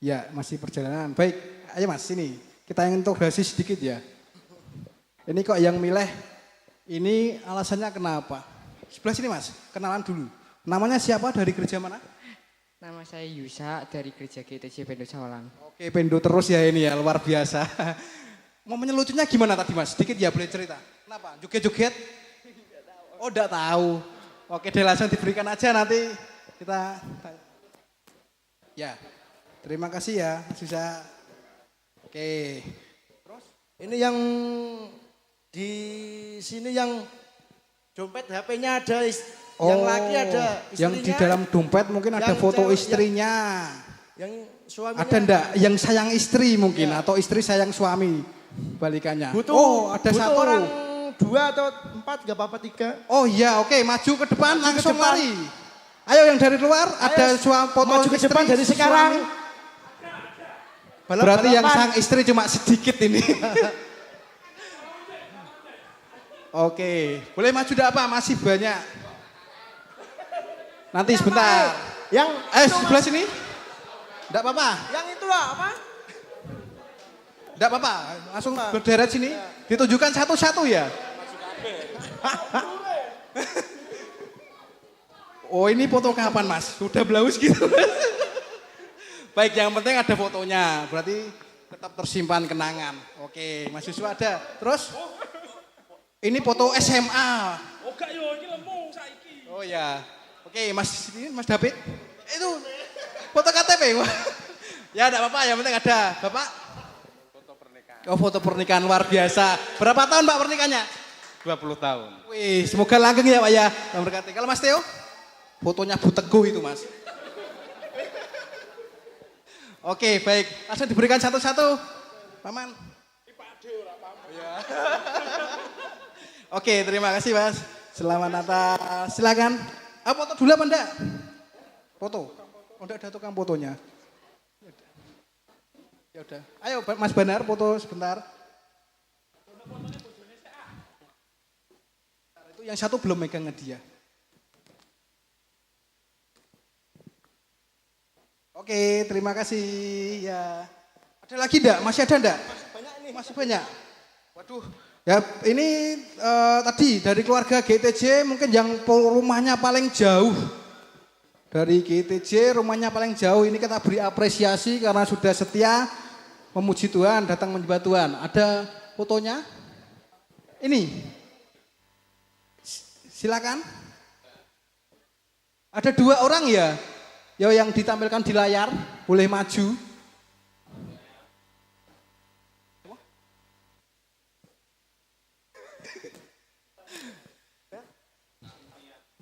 Ya, masih perjalanan. Baik, ayo Mas, sini. Kita ingin interogasi sedikit ya. Ini kok yang milih, ini alasannya kenapa? Sebelah sini Mas, kenalan dulu. Namanya siapa, dari gereja mana? Nama saya Yusa dari Gereja GTJ Pendo Sawalan. Oke, Pendo terus ya ini ya, luar biasa. Momennya lucunya gimana tadi Mas? Sedikit ya, boleh cerita. Kenapa? Joget-joget? Oh, enggak tahu. Oke, deh langsung diberikan aja nanti kita. Ya, terima kasih ya Mas Yusa. Oke. Ini yang di sini yang dompet HP-nya ada, yang laki ada istrinya. Yang di dalam dompet mungkin ada foto cewek, istrinya. Yang suaminya. Ada enggak yang sayang istri mungkin atau istri sayang suami balikannya. Butuh, ada butuh satu. orang 2 atau 4, gak apa-apa 3. Oh iya, oke, maju ke depan Maju ke langsung depan. lari. Ayo yang dari luar ada foto maju ke istri, depan dari sekarang. suami. Berarti yang sang istri cuma sedikit ini. Oke, boleh maju enggak apa? Masih banyak. Nanti sebentar. Yang Sebelah sini. Enggak apa-apa. Yang itu lah apa? Enggak apa-apa. Langsung berderet sini. Ditunjukkan satu-satu ya. Oh, ini foto kapan Mas? Sudah blaus gitu. Baik, yang penting ada fotonya. Berarti tetap tersimpan kenangan. Oke, Mas Yusuf ada. Terus ini foto SMA. Oh gak yo, ini lemu saiki. Oh ya. Oke, Mas David. Itu foto KTP. Ya enggak apa-apa, yang penting ada. Bapak? Foto pernikahan. Oh, foto pernikahan luar biasa. Berapa tahun Pak pernikahannya? 20 tahun. Wih, semoga langgeng ya Pak ya. Yang berkati. Kalau Mas Teo? Fotonya Bu Teguh itu Mas. Oke, baik. Langsung diberikan satu-satu. Paman. Oke, terima kasih Mas. Selamat Natal. Silakan. Foto dulu apa enggak? Foto. Oh, enggak ada tukang fotonya. Ya udah. Ayo Mas Banar foto sebentar. Itu yang satu belum megang dia. Oke, terima kasih. Ya. Ada lagi enggak? Masih ada enggak? Banyak ini, masih banyak. Waduh. Ya, ini tadi dari keluarga GTJ mungkin yang rumahnya paling jauh. Dari GTJ rumahnya paling jauh ini kita beri apresiasi karena sudah setia memuji Tuhan, datang menyembah Tuhan. Ada fotonya? Ini. Silakan. Ada 2 orang ya? Ya yang ditampilkan di layar, boleh maju.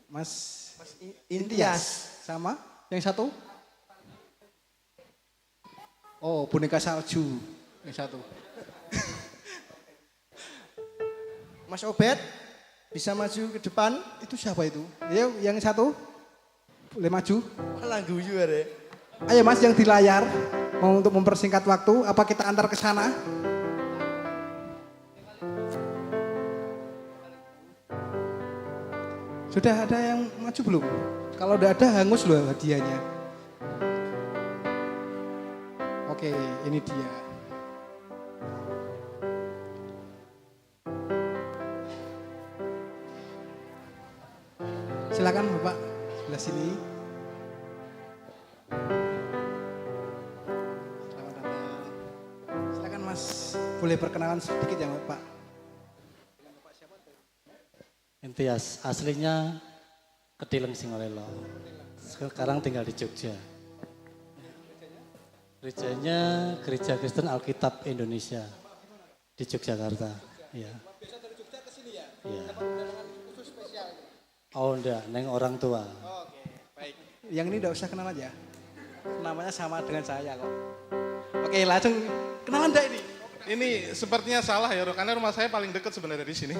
Mas Intias. sama yang satu? Oh, boneka salju yang satu. Mas Obed bisa maju ke depan. Itu siapa itu? Ya, yang satu boleh maju. Malah guyu ya. Ayo Mas yang di layar, mau untuk mempersingkat waktu, apa kita antar ke sana? Sudah ada yang maju belum? Kalau udah ada hangus loh hadiahnya. Oke, ini dia. Silakan Bapak, sebelah sini. Selamat datang. Silakan Mas, boleh perkenalan sedikit ya Pak? Intias, aslinya Kedileng Singolelo. Sekarang tinggal di Jogja. Gerejanya Gereja Kristen Alkitab Indonesia di Yogyakarta. Ya. Biasa dari Jogja ke sini ya? Ya. Dapat undangan khusus spesial. Oh enggak, neng orang tua. Oke, baik. Yang ini enggak usah kenal aja. Namanya sama dengan saya kok. Oke, langsung kenalan enggak ini? Ini sepertinya salah ya, karena rumah saya paling dekat sebenarnya di sini.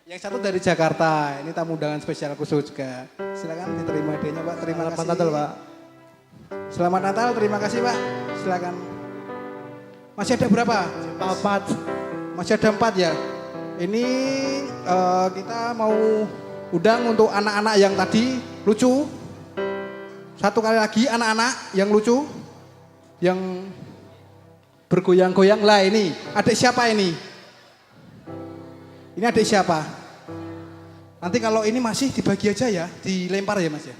Yang satu dari Jakarta, ini tamu undangan spesial khusus juga. Silakan diterima hadiahnya Pak, terima kasih. Selamat Natal Pak. Selamat Natal, terima kasih Pak. Silakan. Masih ada berapa? 4. Masih ada 4 ya. Ini kita mau undang untuk anak-anak yang tadi lucu. Satu kali lagi anak-anak yang lucu, yang bergoyang-goyang. Lah ini, adik siapa ini? Ini adik siapa? Nanti kalau ini masih dibagi aja ya, dilempar ya Mas ya.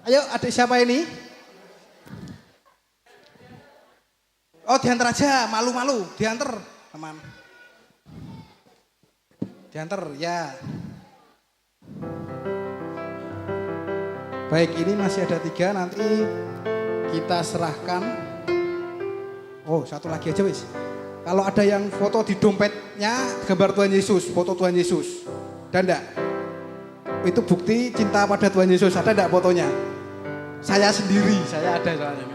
Ayo adik siapa ini? Oh diantar aja, malu-malu, diantar teman. Diantar ya. Baik, ini masih ada 3, nanti kita serahkan. Oh, satu lagi aja wis. Kalau ada yang foto di dompetnya gambar Tuhan Yesus, foto Tuhan Yesus. Dan enggak? Itu bukti cinta pada Tuhan Yesus. Ada enggak fotonya? Saya sendiri, saya ada soalnya.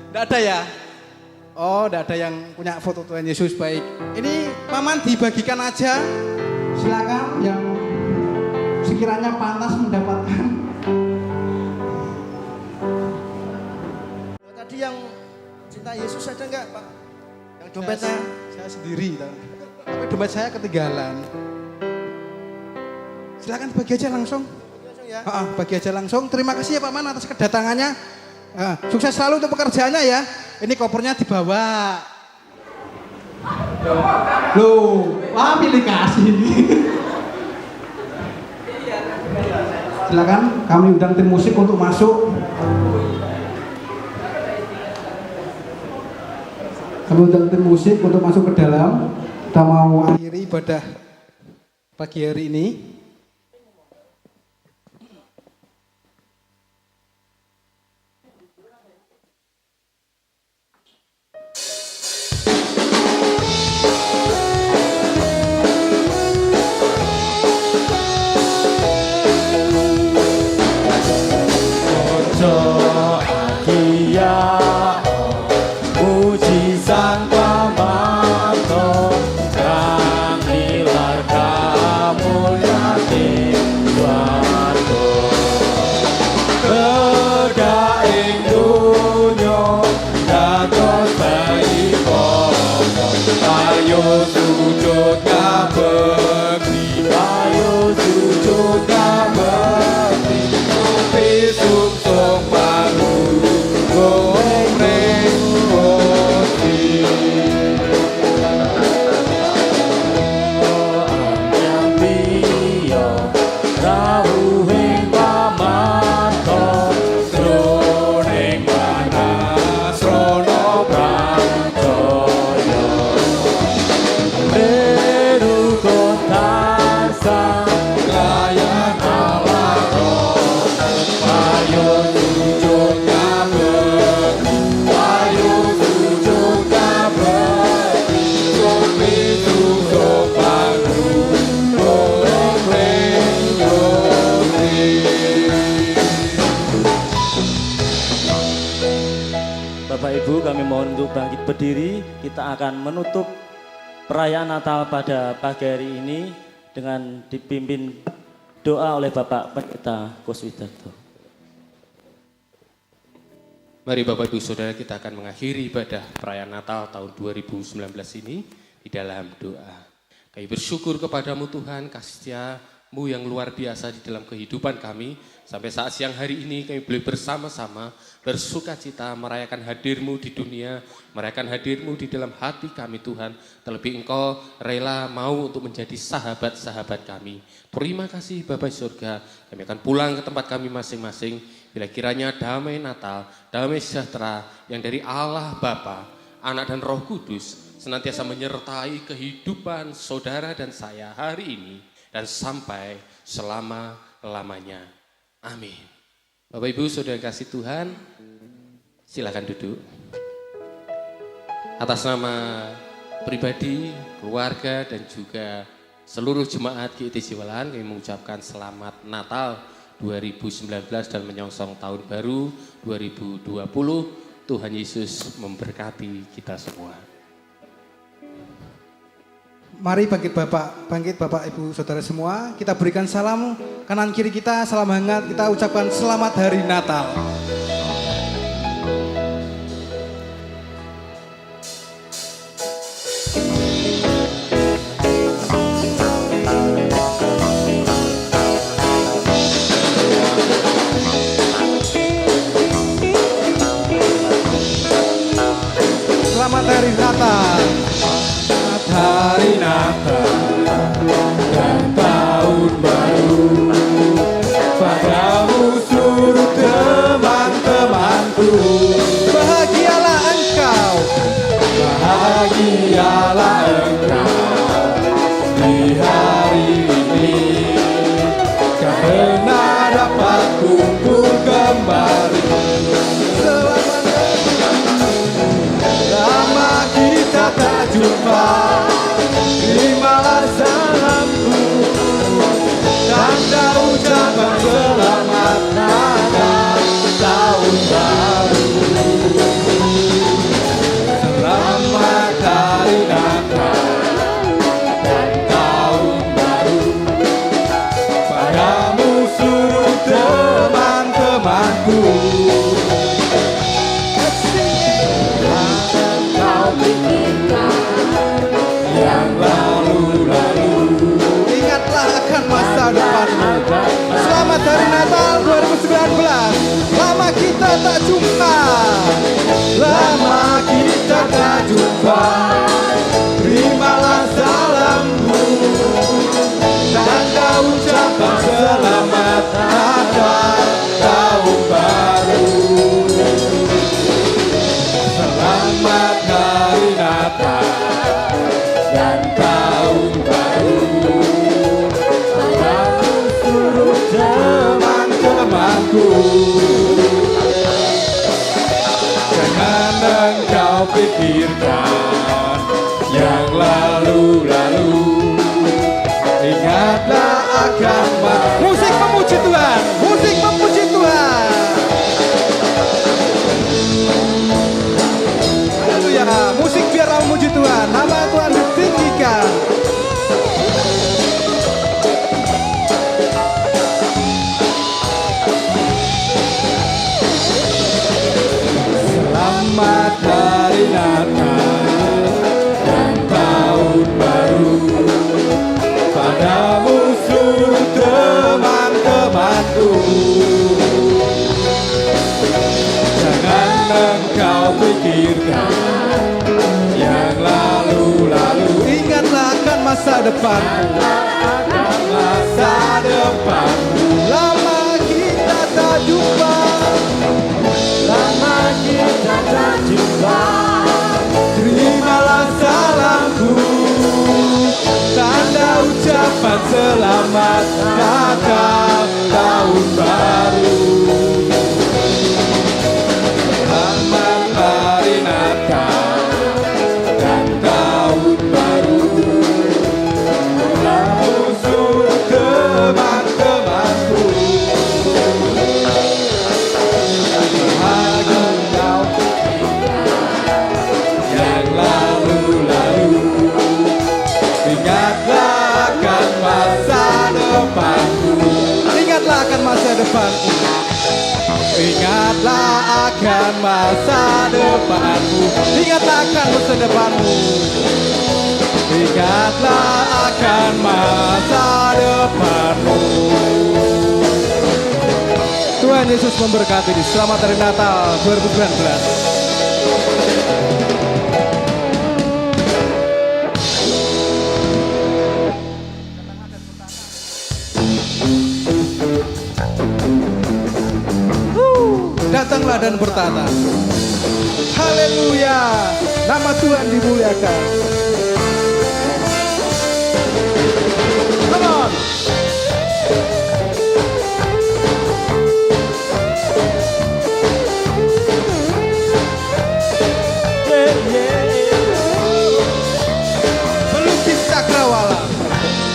Enggak ada ya? Oh, enggak ada yang punya foto Tuhan Yesus. Baik. Ini paman dibagikan aja. Silakan yang sekiranya pantas mendapatkan. Tadi yang cinta Yesus ada enggak Pak? Yang dompetnya? Saya sendiri. Tapi dompet saya ketinggalan. Silakan bagi aja langsung. Ya. Bagi aja langsung. Terima kasih ya Pak Man atas kedatangannya. Sukses selalu untuk pekerjaannya ya. Ini kopernya dibawa. Loh, wah pilih kasih. Silakan kami undang tim musik untuk masuk. Kami undang tim musik untuk masuk ke dalam. Kita mau akhiri ibadah pagi hari ini. Puji Sang Pamato, Kang Ilar Kamulya. Ibu kami mohon untuk bangkit berdiri. Kita akan menutup perayaan Natal pada pagi hari ini dengan dipimpin doa oleh Bapak Pendeta Kuswidarto. Mari Bapak Ibu Saudara, kita akan mengakhiri ibadah perayaan Natal tahun 2019 ini di dalam doa. Kami bersyukur kepadamu Tuhan, kasih setia-Mu yang luar biasa di dalam kehidupan kami. Sampai saat siang hari ini kami boleh bersama-sama bersuka cita merayakan hadir-Mu di dunia, merayakan hadir-Mu di dalam hati kami Tuhan. Terlebih Engkau rela mau untuk menjadi sahabat-sahabat kami. Terima kasih Bapa di surga, kami akan pulang ke tempat kami masing-masing. Bila kiranya damai Natal, damai sejahtera yang dari Allah Bapa, Anak dan Roh Kudus senantiasa menyertai kehidupan saudara dan saya hari ini dan sampai selama-lamanya. Amin. Bapak Ibu Saudara kasih Tuhan, silakan duduk. Atas nama pribadi, keluarga dan juga seluruh jemaat GIT Jiwalan, kami mengucapkan selamat Natal 2019 dan menyongsong tahun baru 2020. Tuhan Yesus memberkati kita semua. Mari bangkit Bapak Ibu Saudara semua, kita berikan salam kanan kiri kita, salam hangat, kita ucapkan selamat hari Natal. Selamat hari Natal. Hari Natal dan tahun baru, padamu seluruh teman-temanku. Bahagialah engkau di hari ini, karena dapat kumpul kembali. Lama kita tak jumpa, terimalah salamku, tanda ucapan selamat Natal tahun baru. Selamat hari Natal dan tahun baru, padamu seluruh teman-temanku. Yang lalu-lalu, ingatlah akan masa depanmu. Selamat hari Natal 2019. Lama kita tak jumpa, lama kita tak jumpa. Terimalah salamku, tanda ucapan selamat Natal tahun baru. Selamat hari Natal dan tahun baru, padamu seluruh teman-temanku. Jangan engkau pikirkan yang lalu-lalu, ingatlah akan musik memuji Tuhan, musik memuji Tuhan. Haleluya, musik biarlah memuji Tuhan, nama Tuhan ditinggikan. Selamat hari Natal dan tahun baru, padamu seluruh teman-temanku. Jangan engkau pikirkan yang lalu-lalu, ingatlah akan masa depan. Masa depan, lama kita tak jumpa, lama kita tak jumpa. Terimalah salamku, tanda ucapan selamat Natal tahun baru. Selamat hari Natal dan tahun baru, padamu seluruh teman-temanku. depanmu. Ingatlah akan masa depanmu. Ingatlah akan masa depanmu. Ingatlah akan masa depanmu. Tuhan Yesus memberkati. Selamat Hari Natal 2019. Datanglah dan bertata. Haleluya, nama Tuhan dimuliakan. Come on. Pelukis cakrawala.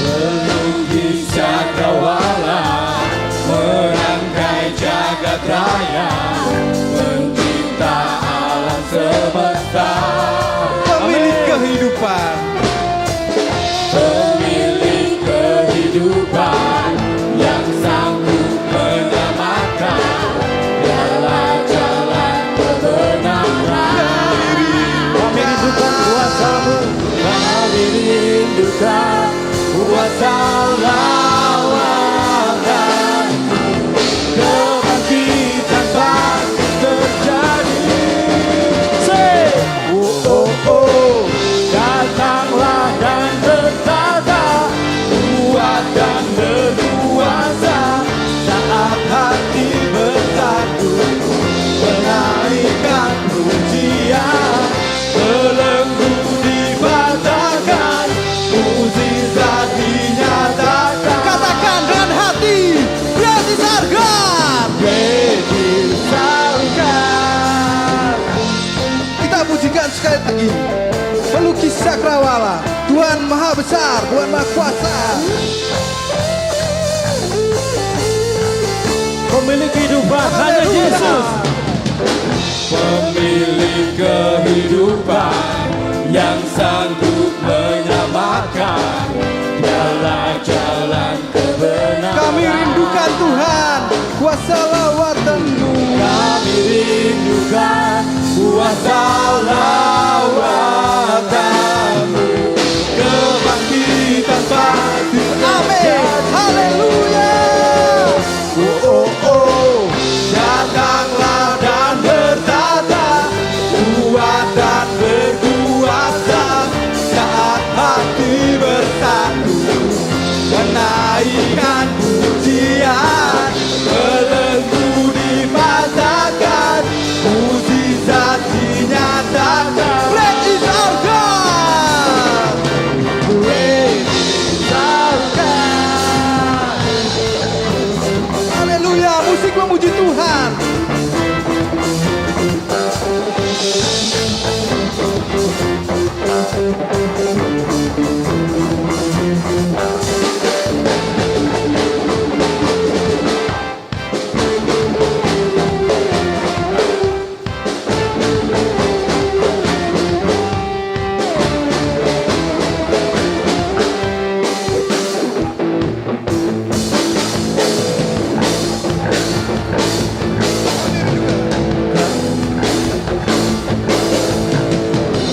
Pelukis cakrawala merangkai jagat raya, pencipta alam semesta, pemilik kehidupan, pemilik kehidupan yang sanggup menyelamatkan jalan-jalan kebenaran. Kami rindukan kuasa-Mu, kami rindukan kuasa lawan. Kebangkitan pasti terjadi. Say, oh oh oh, datanglah dan bertata, kuat dan berkuasa, saat hati bersatu, menaikkan pujian, belenggu dipatahkan, mukjizat dinyatakan. Katakan dengan hati, berarti sarga. Kita pujikan sekali lagi. Pelukis cakrawala, Tuhan Maha Besar, Tuhan Maha Kuasa, Pemilik kehidupan hanya Yesus. pemilik kehidupan yang sanggup menyelamatkan jalan-jalan kebenaran. Kami rindukan Tuhan, kuasa lawatan-Mu. Kami rindukan kuasa lawatan-Mu. Kebangkitan pasti. Amin. Haleluya. Oh oh oh, datanglah dan bertata, kuat dan berkuasa, saat hati bersatu, menaikkan pujian, belenggu dipatahkan, mukjizat dinyatakan. Great is our God, great is our God. Haleluya, musik memuji Tuhan.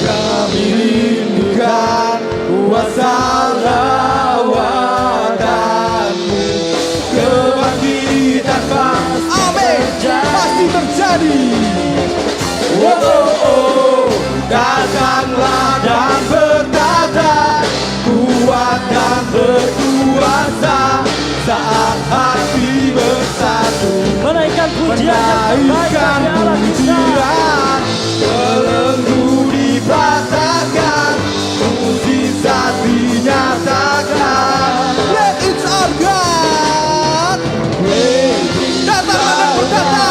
Kami rindukan kuasa lawatan-Mu. Kebangkitan pasti terjadi. Oh oh oh, datanglah dan bertata, kuat dan berkuasa, saat hati bersatu, Menaikkan pujian yang terbaik dari Allah kita. belenggu dipatahkan, mukjizat dinyatakan. Great is our God. Datanglah dan bertata,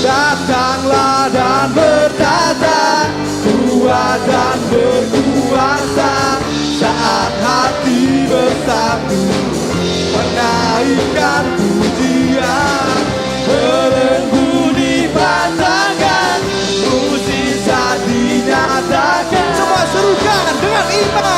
datanglah dan bertata, kuat dan berkuasa, saat hati bersatu, menaikkan pujian, belenggu dipatahkan, mukjizat dinyatakan. Semua serukan dengan iman.